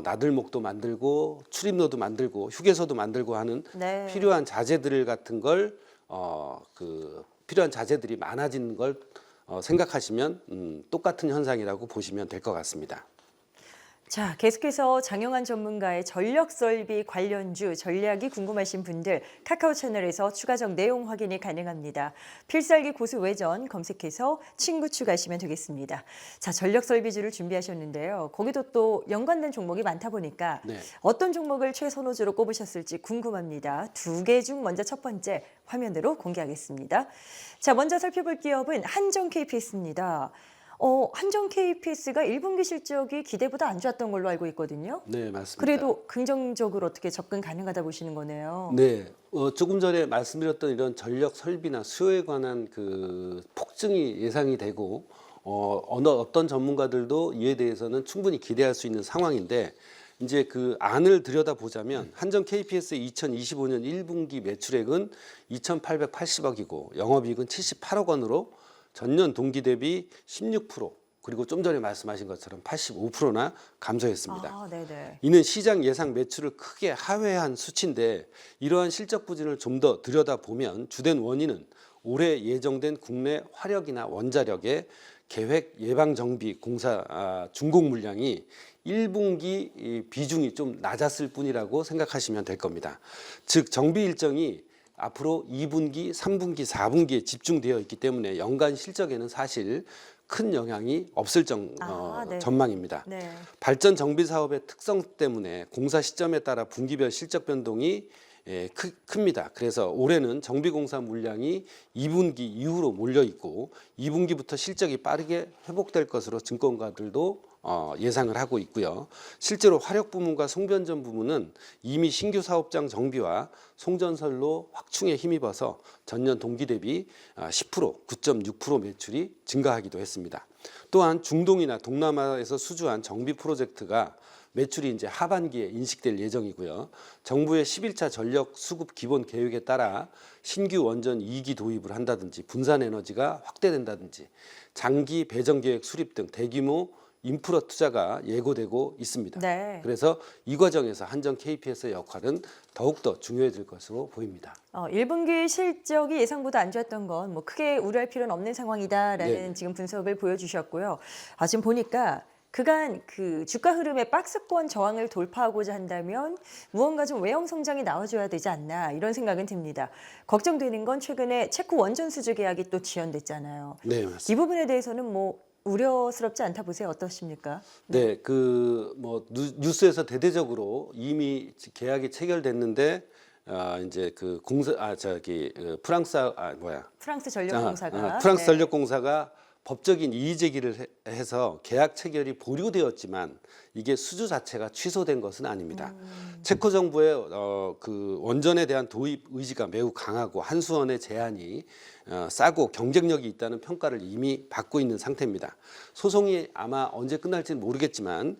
나들목도 만들고 출입로도 만들고 휴게소도 만들고 하는 네. 필요한 자재들 같은 걸 필요한 자재들이 많아지는 걸 생각하시면 똑같은 현상이라고 보시면 될 것 같습니다. 자, 계속해서 장영환 전문가의 전력 설비 관련주 전략이 궁금하신 분들 카카오 채널에서 추가적 내용 확인이 가능합니다. 필살기 고수 외전 검색해서 친구 추가하시면 되겠습니다. 자, 전력 설비주를 준비하셨는데요. 거기도 또 연관된 종목이 많다 보니까 네. 어떤 종목을 최선호주로 꼽으셨을지 궁금합니다. 두 개 중 먼저 첫 번째 화면으로 공개하겠습니다. 자, 먼저 살펴볼 기업은 한전 KPS입니다. 한전 KPS가 1분기 실적이 기대보다 안 좋았던 걸로 알고 있거든요. 네, 맞습니다. 그래도 긍정적으로 어떻게 접근 가능하다 보시는 거네요. 네, 조금 전에 말씀드렸던 이런 전력 설비나 수요에 관한 그 폭증이 예상이 되고 어떤 전문가들도 이에 대해서는 충분히 기대할 수 있는 상황인데 이제 그 안을 들여다보자면 한전 KPS의 2025년 1분기 매출액은 2,880억이고 영업이익은 78억 원으로 전년 동기 대비 16% 그리고 좀 전에 말씀하신 것처럼 85%나 감소했습니다. 아, 네네. 이는 시장 예상 매출을 크게 하회한 수치인데 이러한 실적 부진을 좀 더 들여다보면 주된 원인은 올해 예정된 국내 화력이나 원자력의 계획 예방 정비 공사 준공 물량이 1분기 비중이 좀 낮았을 뿐이라고 생각하시면 될 겁니다. 즉 정비 일정이 앞으로 2분기, 3분기, 4분기에 집중되어 있기 때문에 연간 실적에는 사실 큰 영향이 없을 네. 전망입니다. 네. 발전 정비 사업의 특성 때문에 공사 시점에 따라 분기별 실적 변동이 큽니다. 그래서 올해는 정비공사 물량이 2분기 이후로 몰려 있고 2분기부터 실적이 빠르게 회복될 것으로 증권가들도 예상을 하고 있고요. 실제로 화력 부문과 송변전 부문은 이미 신규 사업장 정비와 송전설로 확충에 힘입어서 전년 동기 대비 10%, 9.6% 매출이 증가하기도 했습니다. 또한 중동이나 동남아에서 수주한 정비 프로젝트가 매출이 이제 하반기에 인식될 예정이고요. 정부의 11차 전력 수급 기본 계획에 따라 신규 원전 2기 도입을 한다든지 분산 에너지가 확대된다든지 장기 배정 계획 수립 등 대규모 인프라 투자가 예고되고 있습니다. 네. 그래서 이 과정에서 한전 KPS의 역할은 더욱더 중요해질 것으로 보입니다. 1분기 실적이 예상보다 안 좋았던 건 뭐 크게 우려할 필요는 없는 상황이다라는 네. 지금 분석을 보여주셨고요. 지금 보니까 그간 그 주가 흐름의 박스권 저항을 돌파하고자 한다면 무언가 좀 외형 성장이 나와줘야 되지 않나 이런 생각은 듭니다. 걱정되는 건 최근에 체코 원전 수주 계약이 또 지연됐잖아요. 네, 맞습니다. 이 부분에 대해서는 뭐 우려스럽지 않다 보세요. 어떠십니까? 네, 뭐 뉴스에서 대대적으로 이미 계약이 체결됐는데 이제 그 프랑스 프랑스 전력공사가 프랑스 네. 전력공사가 법적인 이의 제기를 해서 계약 체결이 보류되었지만 이게 수주 자체가 취소된 것은 아닙니다. 체코 정부의 그 원전에 대한 도입 의지가 매우 강하고 한수원의 제한이 싸고 경쟁력이 있다는 평가를 이미 받고 있는 상태입니다. 소송이 아마 언제 끝날지는 모르겠지만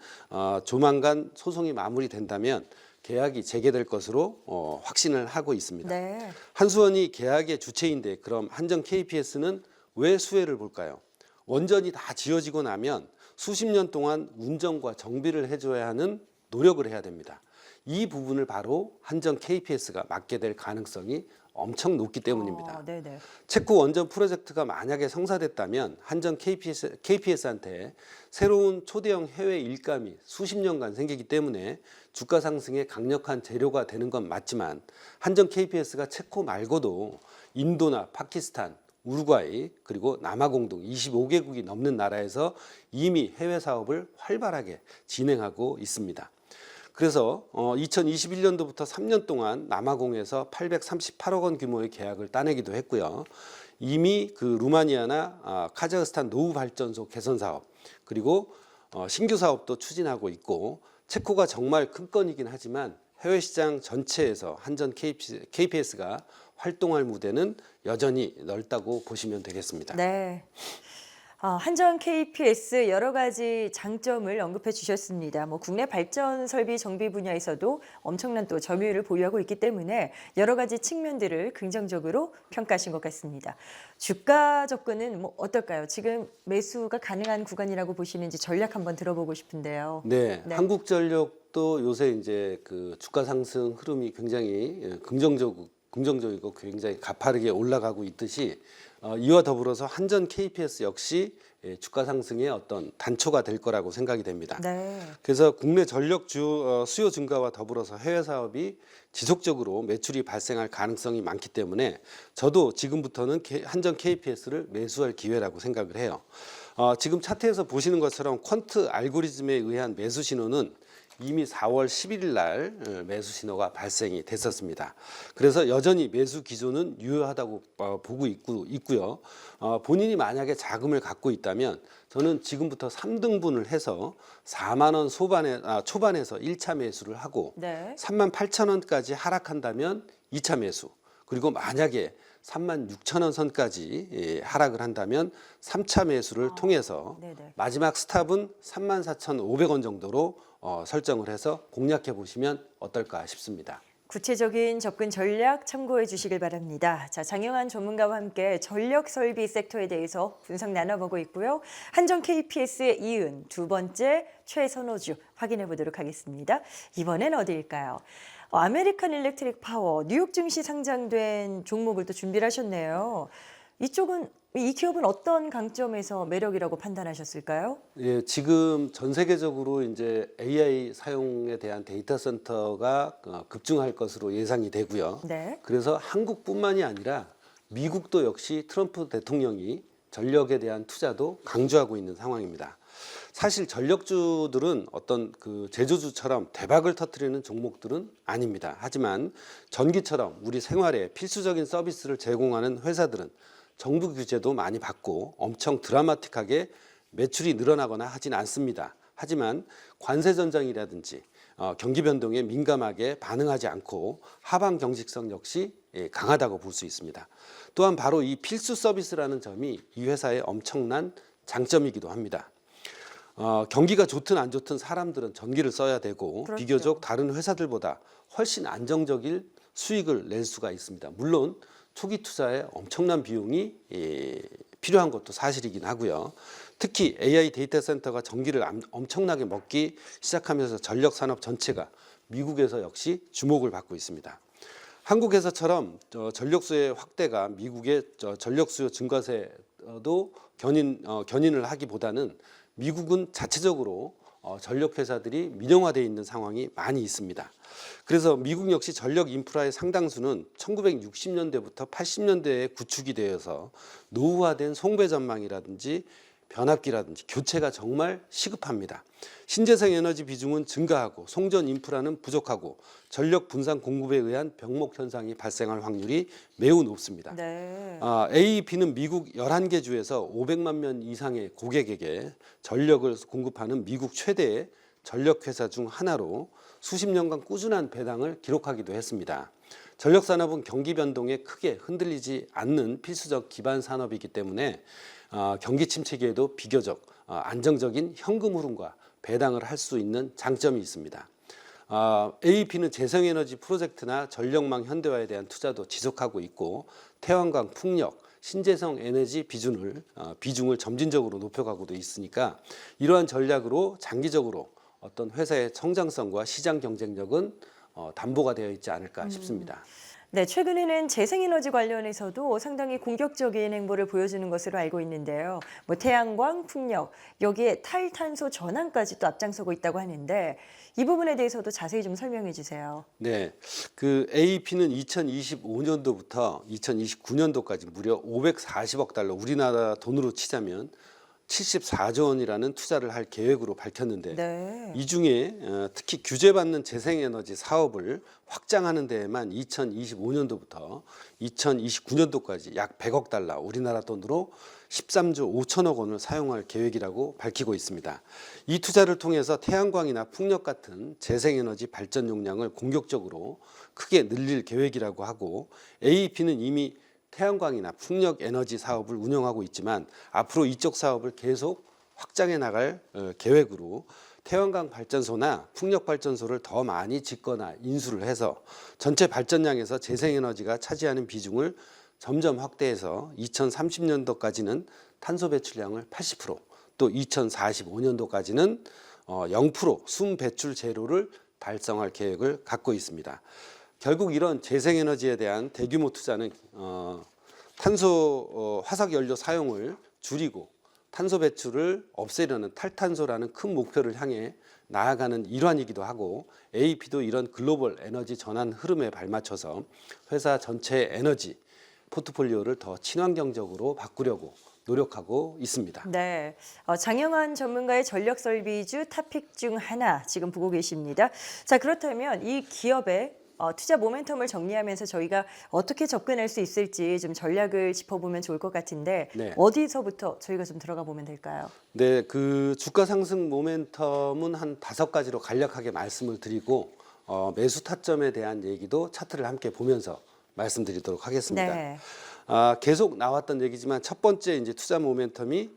조만간 소송이 마무리된다면 계약이 재개될 것으로 확신을 하고 있습니다. 네. 한수원이 계약의 주체인데 그럼 한전 KPS는 왜 수혜를 볼까요? 원전이 다 지어지고 나면 수십 년 동안 운전과 정비를 해줘야 하는 노력을 해야 됩니다. 이 부분을 바로 한전 KPS가 맡게 될 가능성이 엄청 높기 때문입니다. 네네. 체코 원전 프로젝트가 만약에 성사됐다면 한전 KPS한테 새로운 초대형 해외 일감이 수십 년간 생기기 때문에 주가 상승에 강력한 재료가 되는 건 맞지만 한전 KPS가 체코 말고도 인도나 파키스탄, 우루과이 그리고 남아공 등 25개국이 넘는 나라에서 이미 해외 사업을 활발하게 진행하고 있습니다. 그래서 2021년도부터 3년 동안 남아공에서 838억 원 규모의 계약을 따내기도 했고요. 이미 그 루마니아나 카자흐스탄 노후 발전소 개선 사업 그리고 신규 사업도 추진하고 있고 체코가 정말 큰 건이긴 하지만 해외 시장 전체에서 한전 KPS가 활동할 무대는 여전히 넓다고 보시면 되겠습니다. 네. 한전 KPS 여러 가지 장점을 언급해 주셨습니다. 뭐 국내 발전 설비 정비 분야에서도 엄청난 또 점유율을 보유하고 있기 때문에 여러 가지 측면들을 긍정적으로 평가하신 것 같습니다. 주가 접근은 뭐 어떨까요? 지금 매수가 가능한 구간이라고 보시는지 전략 한번 들어보고 싶은데요. 네, 네. 한국전력도 요새 이제 그 주가 상승 흐름이 굉장히 긍정적이고 굉장히 가파르게 올라가고 있듯이 이와 더불어서 한전 KPS 역시 주가 상승의 어떤 단초가 될 거라고 생각이 됩니다. 네. 그래서 국내 전력 수요 증가와 더불어서 해외 사업이 지속적으로 매출이 발생할 가능성이 많기 때문에 저도 지금부터는 한전 KPS를 매수할 기회라고 생각을 해요. 지금 차트에서 보시는 것처럼 퀀트 알고리즘에 의한 매수 신호는 이미 4월 11일 날 매수 신호가 발생이 됐었습니다. 그래서 여전히 매수 기조는 유효하다고 보고 있고요. 본인이 만약에 자금을 갖고 있다면 저는 지금부터 3등분을 해서 4만 원 초반에서 1차 매수를 하고 네. 3만 8천 원까지 하락한다면 2차 매수 그리고 만약에 3만 6천 원 선까지 하락을 한다면 3차 매수를 통해서 네네. 마지막 스탑은 3만 4,500원 정도로 설정을 해서 공략해 보시면 어떨까 싶습니다. 구체적인 접근 전략 참고해 주시길 바랍니다. 자, 장영한 전문가와 함께 전력 설비 섹터에 대해서 분석 나눠보고 있고요. 한전 KPS에 이은 두 번째 최선호주 확인해 보도록 하겠습니다. 이번엔 어디일까요? 아메리칸 일렉트릭 파워 뉴욕 증시 상장된 종목을 또 준비를 하셨네요. 이 기업은 어떤 강점에서 매력이라고 판단하셨을까요? 예, 지금 전 세계적으로 이제 AI 사용에 대한 데이터 센터가 급증할 것으로 예상이 되고요. 네. 그래서 한국뿐만이 아니라 미국도 역시 트럼프 대통령이 전력에 대한 투자도 강조하고 있는 상황입니다. 사실 전력주들은 어떤 그 제조주처럼 대박을 터뜨리는 종목들은 아닙니다. 하지만 전기처럼 우리 생활에 필수적인 서비스를 제공하는 회사들은 정부 규제도 많이 받고 엄청 드라마틱하게 매출이 늘어나거나 하진 않습니다. 하지만 관세 전장이라든지 경기 변동에 민감하게 반응하지 않고 하방 경직성 역시 강하다고 볼 수 있습니다. 또한 바로 이 필수 서비스라는 점이 이 회사의 엄청난 장점이기도 합니다. 경기가 좋든 안 좋든 사람들은 전기를 써야 되고 그렇죠. 비교적 다른 회사들보다 훨씬 안정적인 수익을 낼 수가 있습니다. 물론 초기 투자에 엄청난 비용이 필요한 것도 사실이긴 하고요. 특히 AI 데이터 센터가 전기를 엄청나게 먹기 시작하면서 전력 산업 전체가 미국에서 역시 주목을 받고 있습니다. 한국 회사처럼 전력수의 확대가 미국의 전력 수요 증가세도 견인을 하기보다는 미국은 자체적으로 전력 회사들이 민영화되어 있는 상황이 많이 있습니다. 그래서 미국 역시 전력 인프라의 상당수는 1960년대부터 80년대에 구축이 되어서 노후화된 송배 전망이라든지 변압기라든지 교체가 정말 시급합니다. 신재생 에너지 비중은 증가하고 송전 인프라는 부족하고 전력 분산 공급에 의한 병목 현상이 발생할 확률이 매우 높습니다. 네. AEP는 미국 11개 주에서 500만 명 이상의 고객에게 전력을 공급하는 미국 최대의 전력 회사 중 하나로 수십 년간 꾸준한 배당을 기록하기도 했습니다. 전력 산업은 경기 변동에 크게 흔들리지 않는 필수적 기반 산업이기 때문에 경기 침체기에도 비교적 안정적인 현금 흐름과 배당을 할 수 있는 장점이 있습니다. AEP는 재생에너지 프로젝트나 전력망 현대화에 대한 투자도 지속하고 있고 태양광, 풍력, 신재생 에너지 비중을 점진적으로 높여가고도 있으니까 이러한 전략으로 장기적으로 어떤 회사의 성장성과 시장 경쟁력은 담보가 되어 있지 않을까 싶습니다. 네, 최근에는 재생에너지 관련해서도 상당히 공격적인 행보를 보여주는 것으로 알고 있는데요. 뭐 태양광, 풍력, 여기에 탈탄소 전환까지 또 앞장서고 있다고 하는데 이 부분에 대해서도 자세히 좀 설명해 주세요. 네, 그 AEP는 2025년도부터 2029년도까지 무려 540억 달러, 우리나라 돈으로 치자면 74조 원이라는 투자를 할 계획으로 밝혔는데 네. 이 중에 특히 규제받는 재생에너지 사업을 확장하는 데에만 2025년도부터 2029년도까지 약 100억 달러, 우리나라 돈으로 13조 5천억 원을 사용할 계획이라고 밝히고 있습니다. 이 투자를 통해서 태양광이나 풍력 같은 재생에너지 발전 용량을 공격적으로 크게 늘릴 계획이라고 하고 AEP는 이미 태양광이나 풍력 에너지 사업을 운영하고 있지만 앞으로 이쪽 사업을 계속 확장해 나갈 계획으로 태양광 발전소나 풍력 발전소를 더 많이 짓거나 인수를 해서 전체 발전량에서 재생에너지가 차지하는 비중을 점점 확대해서 2030년도까지는 탄소 배출량을 80%, 또 2045년도까지는 0% 순 배출 제로를 달성할 계획을 갖고 있습니다. 결국 이런 재생에너지에 대한 대규모 투자는 화석 연료 사용을 줄이고 탄소 배출을 없애려는 탈탄소라는 큰 목표를 향해 나아가는 일환이기도 하고 AEP도 이런 글로벌 에너지 전환 흐름에 발맞춰서 회사 전체 에너지 포트폴리오를 더 친환경적으로 바꾸려고 노력하고 있습니다. 네, 장영환 전문가의 전력 설비주 탑픽 중 하나 지금 보고 계십니다. 자, 그렇다면 이 기업의 투자 모멘텀을 정리하면서 저희가 어떻게 접근할 수 있을지 좀 전략을 짚어보면 좋을 것 같은데 네. 어디서부터 저희가 좀 들어가 보면 될까요? 네, 그 주가 상승 모멘텀은 한 5가지로 간략하게 말씀을 드리고 매수 타점에 대한 얘기도 차트를 함께 보면서 말씀드리도록 하겠습니다. 네. 계속 나왔던 얘기지만 첫 번째 이제 투자 모멘텀이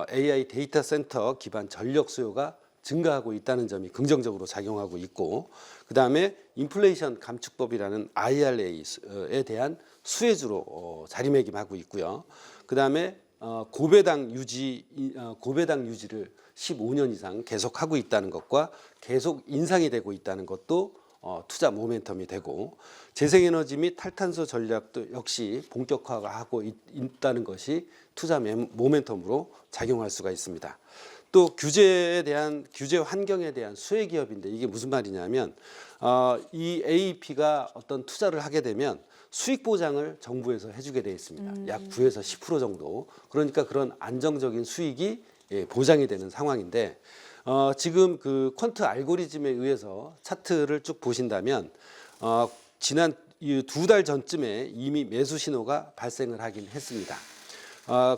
AI 데이터 센터 기반 전력 수요가 증가하고 있다는 점이 긍정적으로 작용하고 있고, 그 다음에 인플레이션 감축법이라는 IRA에 대한 수혜주로 자리매김하고 있고요. 그 다음에 고배당 유지를 15년 이상 계속하고 있다는 것과 계속 인상이 되고 있다는 것도 투자 모멘텀이 되고, 재생에너지 및 탈탄소 전략도 역시 본격화하고 있다는 것이 투자 모멘텀으로 작용할 수가 있습니다. 또 규제 환경에 대한 수혜 기업인데 이게 무슨 말이냐면 이 AEP가 어떤 투자를 하게 되면 수익 보장을 정부에서 해주게 돼 있습니다. 약 9에서 10% 정도. 그러니까 그런 안정적인 수익이 보장이 되는 상황인데 지금 그 퀀트 알고리즘에 의해서 차트를 쭉 보신다면 지난 2달 전쯤에 이미 매수 신호가 발생을 하긴 했습니다.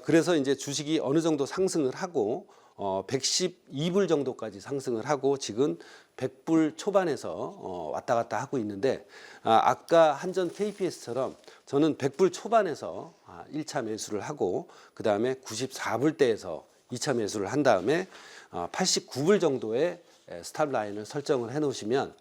그래서 이제 주식이 어느 정도 상승을 하고 112불 정도까지 상승을 하고 지금 100불 초반에서 왔다 갔다 하고 있는데 아까 한전 KPS처럼 저는 100불 초반에서 1차 매수를 하고 그 다음에 94불대에서 2차 매수를 한 다음에 89불 정도의 스탑 라인을 설정을 해 놓으시면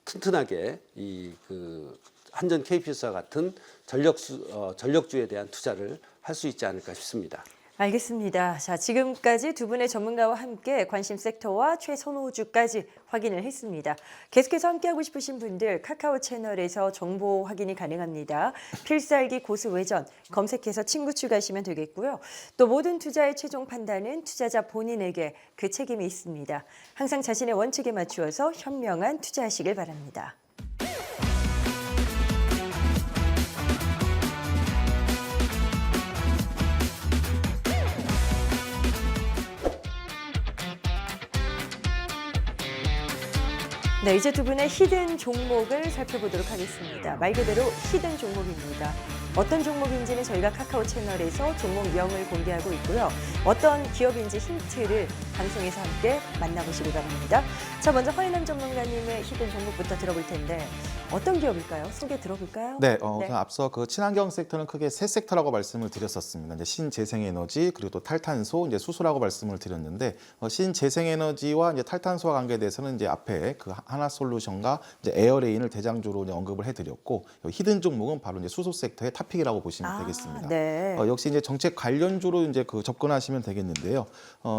튼튼하게 이 그 한전 KPS와 같은 전력주에 대한 투자를 할 수 있지 않을까 싶습니다. 알겠습니다. 자, 지금까지 두 분의 전문가와 함께 관심 섹터와 최선호주까지 확인을 했습니다. 계속해서 함께하고 싶으신 분들 카카오 채널에서 정보 확인이 가능합니다. 필살기 고수외전 검색해서 친구 추가하시면 되겠고요. 또 모든 투자의 최종 판단은 투자자 본인에게 그 책임이 있습니다. 항상 자신의 원칙에 맞추어서 현명한 투자하시길 바랍니다. 네, 이제 두 분의 히든 종목을 살펴보도록 하겠습니다. 말 그대로 히든 종목입니다. 어떤 종목인지는 저희가 카카오 채널에서 종목명을 공개하고 있고요. 어떤 기업인지 힌트를 방송에서 함께 만나보시기 바랍니다. 자, 먼저 허인남 전문가님의 히든 종목부터 들어볼 텐데 어떤 기업일까요? 소개 들어볼까요? 네, 앞서 그 친환경 섹터는 크게 세 섹터라고 말씀을 드렸었습니다. 이제 신재생에너지 그리고 또 탈탄소, 이제 수소라고 말씀을 드렸는데 신재생에너지와 이제 탈탄소와 관계에 대해서는 이제 앞에 그 하나솔루션과 이제 에어레인을 대장주로 이제 언급을 해드렸고 히든 종목은 바로 이제 수소 섹터의 탑픽이라고 보시면 되겠습니다. 네. 역시 이제 정책 관련주로 이제 그 접근하시면 되겠는데요.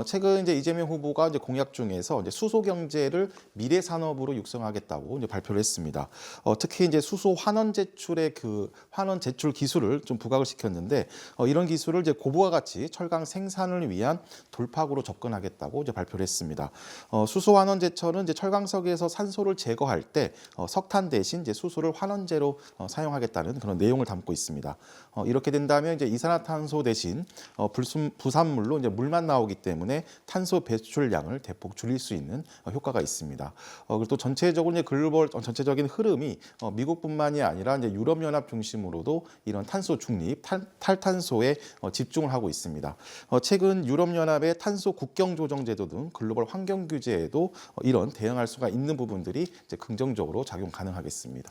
최근 이제 이재명 후보가 이제 공약 중에서 이제 수소 경제를 미래 산업으로 육성하겠다고 이제 발표를 했습니다. 특히 이제 수소 환원 제출의 그 환원 제출 기술을 좀 부각을 시켰는데 이런 기술을 이제 고부가 가치 철강 생산을 위한 돌파구로 접근하겠다고 이제 발표를 했습니다. 수소 환원 제철은 이제 철강석에서 산소를 제거할 때 석탄 대신 이제 수소를 환원제로 사용하겠다는 그런 내용을 담고 있습니다. 이렇게 된다면 이제 이산화탄소 대신 부산물로 이제 물만 나오기 때문에 탄소 배출량을 대폭 줄일 수 있는 효과가 있습니다. 그리고 또 전체적으로 이제 글로벌 전체적인 흐름이 미국뿐만이 아니라 이제 유럽연합 중심으로도 이런 탄소 중립, 탈탄소에 집중을 하고 있습니다. 최근 유럽연합의 탄소 국경 조정 제도 등 글로벌 환경 규제에도 이런 대응할 수가 있는 부분들이 이제 긍정적으로 작용 가능하겠습니다.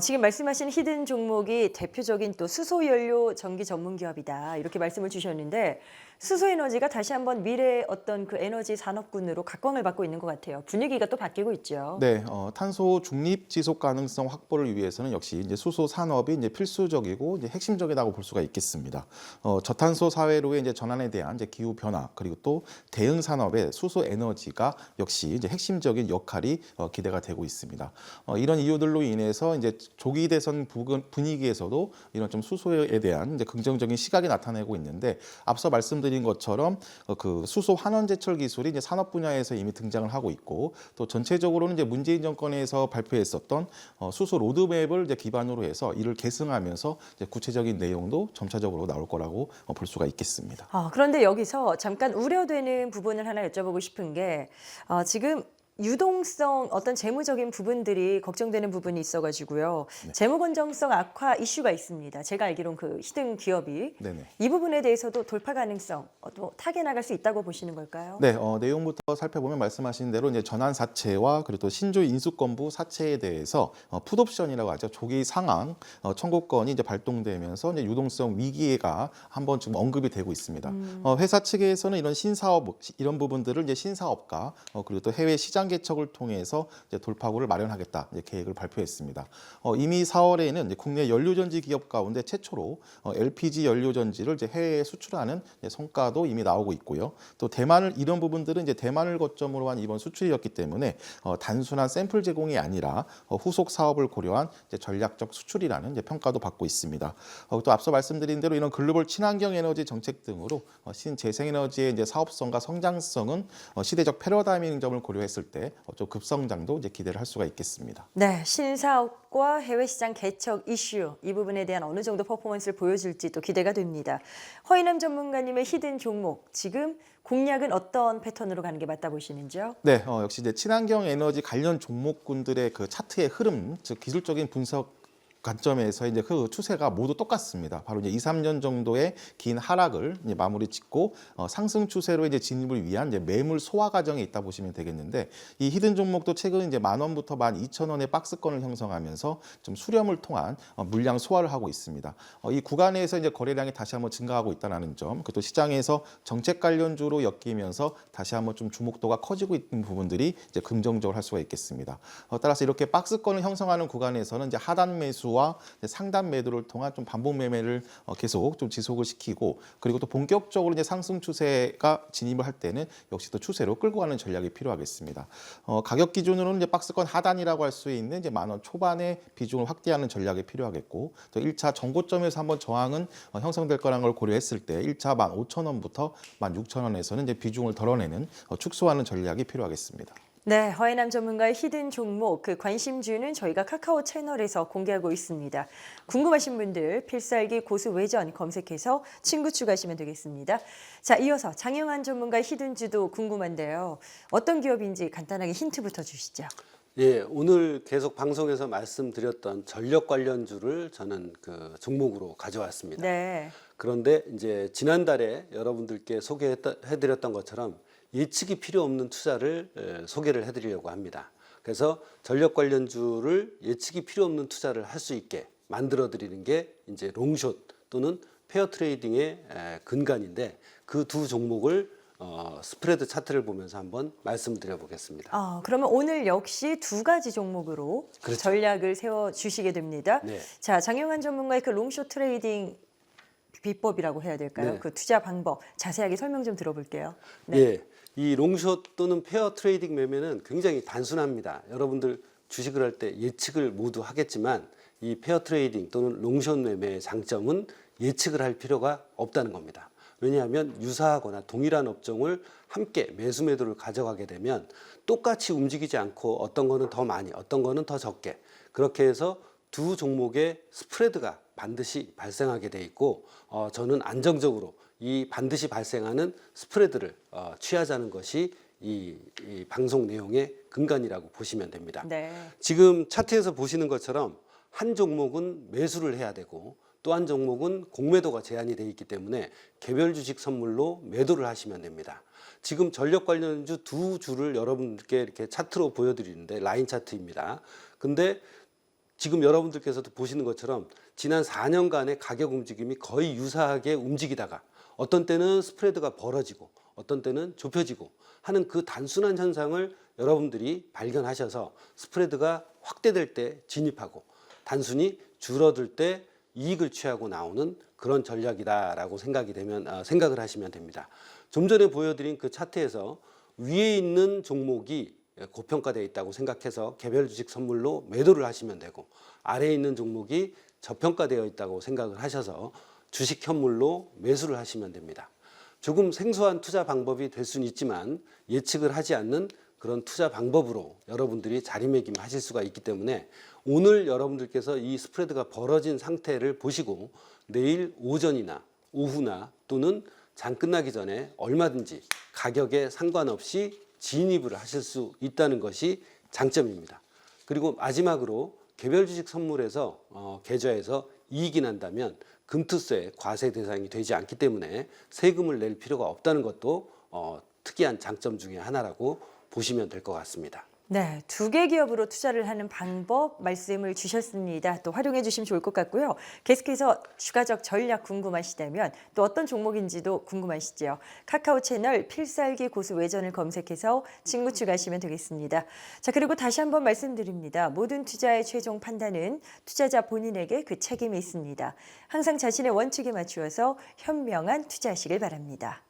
지금 말씀하신 히든 종목이 대표적인 또 수소연료 전기 전문 기업이다 이렇게 말씀을 주셨는데 수소에너지가 다시 한번 미래의 어떤 그 에너지 산업군으로 각광을 받고 있는 것 같아요. 분위기가 또 바뀌고 있죠. 네, 탄소 중립 지속 가능성 확보를 위해서는 역시 이제 수소 산업이 이제 필수적이고 이제 핵심적이라고 볼 수가 있겠습니다. 저탄소 사회로의 이제 전환에 대한 이제 기후 변화 그리고 또 대응 산업의 수소 에너지가 역시 이제 핵심적인 역할이 기대가 되고 있습니다. 이런 이유들로 인해서 이제 조기 대선 분위기에서도 이런 좀 수소에 대한 이제 긍정적인 시각이 나타내고 있는데 앞서 말씀드린 것처럼 그 수소 환원 제철 기술이 이제 산업 분야에서 이미 등장을 하고 있고 또 전체적으로는 이제 문재인 정권에서 발표했었던 수소 로드맵을 이제 기반으로 해서 이를 계승하면서 이제 구체적인 내용도 점차적으로 나올 거라고 볼 수가 있겠습니다. 그런데 여기서 잠깐 우려되는 부분을 하나 여쭤보고 싶은 게 지금 유동성 어떤 재무적인 부분들이 걱정되는 부분이 있어가지고요. 네. 재무 건전성 악화 이슈가 있습니다. 제가 알기로는 그 히든 기업이 네네. 이 부분에 대해서도 돌파 가능성 또 타개 나갈 수 있다고 보시는 걸까요? 네, 내용부터 살펴보면 말씀하신 대로 이제 전환 사채와 그리고 또 신주 인수권부 사채에 대해서 풋옵션이라고 하죠. 조기 상환 청구권이 이제 발동되면서 이제 유동성 위기가 한번 지금 언급이 되고 있습니다. 회사 측에서는 이런 신사업 이런 부분들을 이제 신사업가 그리고 또 해외 시장 개척을 통해서 이제 돌파구를 마련하겠다 이제 계획을 발표했습니다. 이미 4월에는 이제 국내 연료전지 기업 가운데 최초로 LPG 연료전지를 이제 해외에 수출하는 이제 성과도 이미 나오고 있고요. 또 대만을 이런 부분들은 이제 대만을 거점으로 한 이번 수출이었기 때문에 단순한 샘플 제공이 아니라 후속 사업을 고려한 이제 전략적 수출이라는 이제 평가도 받고 있습니다. 또 앞서 말씀드린 대로 이런 글로벌 친환경 에너지 정책 등으로 신재생에너지의 이제 사업성과 성장성은 시대적 패러다이밍 점을 고려했을 때 때 좀 급성장도 이제 기대를 할 수가 있겠습니다. 네, 신사업과 해외 시장 개척 이슈 이 부분에 대한 어느 정도 퍼포먼스를 보여줄지 또 기대가 됩니다. 허인남 전문가님의 히든 종목 지금 공략은 어떤 패턴으로 가는 게 맞다 보시는지요? 네, 역시 이제 친환경 에너지 관련 종목군들의 그 차트의 흐름, 즉 기술적인 분석 관점에서 이제 그 추세가 모두 똑같습니다. 바로 이제 2, 3년 정도의 긴 하락을 이제 마무리 짓고 상승 추세로 이제 진입을 위한 이제 매물 소화 과정에 있다 보시면 되겠는데, 이 히든 종목도 최근 이제 10,000원부터 12,000원의 박스권을 형성하면서 좀 수렴을 통한 물량 소화를 하고 있습니다. 이 구간에서 이제 거래량이 다시 한번 증가하고 있다는 점, 그리고 또 시장에서 정책 관련주로 엮이면서 다시 한번 좀 주목도가 커지고 있는 부분들이 이제 긍정적으로 할 수가 있겠습니다. 따라서 이렇게 박스권을 형성하는 구간에서는 이제 하단 매수와 상단 매도를 통한 좀 반복 매매를 계속 좀 지속을 시키고, 그리고 또 본격적으로 이제 상승 추세가 진입을 할 때는 역시 또 추세로 끌고 가는 전략이 필요하겠습니다. 가격 기준으로는 이제 박스권 하단이라고 할 수 있는 이제 10,000원 초반의 비중을 확대하는 전략이 필요하겠고, 또 1차 전고점에서 한번 저항은 형성될 거라는 걸 고려했을 때 1차 15,000원부터 16,000원에서는 이제 비중을 덜어내는 축소하는 전략이 필요하겠습니다. 네, 허인남 전문가의 히든 종목 그 관심주는 저희가 카카오 채널에서 공개하고 있습니다. 궁금하신 분들 필살기 고수 외전 검색해서 친구 추가하시면 되겠습니다. 자, 이어서 장영환 전문가의 히든주도 궁금한데요. 어떤 기업인지 간단하게 힌트부터 주시죠. 예, 오늘 계속 방송에서 말씀드렸던 전력 관련주를 저는 그 종목으로 가져왔습니다. 네. 그런데 이제 지난달에 여러분들께 소개해드렸던 것처럼 예측이 필요 없는 투자를 소개를 해드리려고 합니다. 그래서 전력 관련주를 예측이 필요 없는 투자를 할 수 있게 만들어드리는 게 이제 롱숏 또는 페어 트레이딩의 근간인데, 그 두 종목을 스프레드 차트를 보면서 한번 말씀드려 보겠습니다. 그러면 오늘 역시 두 가지 종목으로 그렇죠. 전략을 세워 주시게 됩니다. 네. 자, 장영환 전문가의 그 롱숏 트레이딩 비법이라고 해야 될까요? 네. 그 투자 방법 자세하게 설명 좀 들어볼게요. 네. 예, 이 롱숏 또는 페어 트레이딩 매매는 굉장히 단순합니다. 여러분들 주식을 할 때 예측을 모두 하겠지만 이 페어 트레이딩 또는 롱숏 매매의 장점은 예측을 할 필요가 없다는 겁니다. 왜냐하면 유사하거나 동일한 업종을 함께 매수 매도를 가져가게 되면 똑같이 움직이지 않고 어떤 거는 더 많이, 어떤 거는 더 적게, 그렇게 해서 두 종목의 스프레드가 반드시 발생하게 돼 있고, 저는 안정적으로 이 반드시 발생하는 스프레드를 취하자는 것이 이 방송 내용의 근간이라고 보시면 됩니다. 네. 지금 차트에서 보시는 것처럼 한 종목은 매수를 해야 되고 또 한 종목은 공매도가 제한이 되어 있기 때문에 개별 주식 선물로 매도를 하시면 됩니다. 지금 전력 관련주 두 주를 여러분들께 이렇게 차트로 보여드리는데 라인 차트입니다. 근데 지금 여러분들께서도 보시는 것처럼 지난 4년간의 가격 움직임이 거의 유사하게 움직이다가 어떤 때는 스프레드가 벌어지고 어떤 때는 좁혀지고 하는 그 단순한 현상을 여러분들이 발견하셔서 스프레드가 확대될 때 진입하고 단순히 줄어들 때 이익을 취하고 나오는 그런 전략이다라고 생각을 하시면 됩니다. 좀 전에 보여드린 그 차트에서 위에 있는 종목이 고평가되어 있다고 생각해서 개별 주식 선물로 매도를 하시면 되고, 아래에 있는 종목이 저평가되어 있다고 생각을 하셔서 주식 현물로 매수를 하시면 됩니다. 조금 생소한 투자 방법이 될 수는 있지만 예측을 하지 않는 그런 투자 방법으로 여러분들이 자리매김하실 수가 있기 때문에 오늘 여러분들께서 이 스프레드가 벌어진 상태를 보시고 내일 오전이나 오후나 또는 장 끝나기 전에 얼마든지 가격에 상관없이 진입을 하실 수 있다는 것이 장점입니다. 그리고 마지막으로 개별 주식 선물에서 계좌에서 이익이 난다면 금투세 과세 대상이 되지 않기 때문에 세금을 낼 필요가 없다는 것도 특이한 장점 중에 하나라고 보시면 될 것 같습니다. 네, 두 개 기업으로 투자를 하는 방법 말씀을 주셨습니다. 또 활용해 주시면 좋을 것 같고요. 계속해서 추가적 전략 궁금하시다면 또 어떤 종목인지도 궁금하시죠? 카카오 채널 필살기 고수 외전을 검색해서 친구 추가하시면 되겠습니다. 자, 그리고 다시 한번 말씀드립니다. 모든 투자의 최종 판단은 투자자 본인에게 그 책임이 있습니다. 항상 자신의 원칙에 맞추어서 현명한 투자하시길 바랍니다.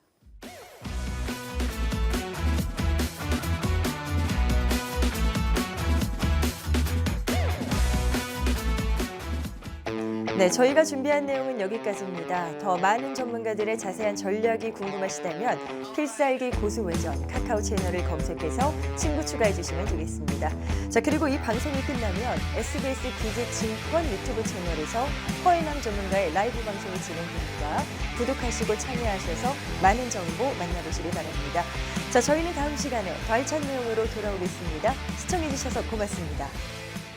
네, 저희가 준비한 내용은 여기까지입니다. 더 많은 전문가들의 자세한 전략이 궁금하시다면 필살기 고수외전 카카오 채널을 검색해서 친구 추가해 주시면 되겠습니다. 자, 그리고 이 방송이 끝나면 SBS 기지증권 유튜브 채널에서 허인남 전문가의 라이브 방송이 진행됩니다. 구독하시고 참여하셔서 많은 정보 만나보시기 바랍니다. 자, 저희는 다음 시간에 더 알찬 내용으로 돌아오겠습니다. 시청해 주셔서 고맙습니다.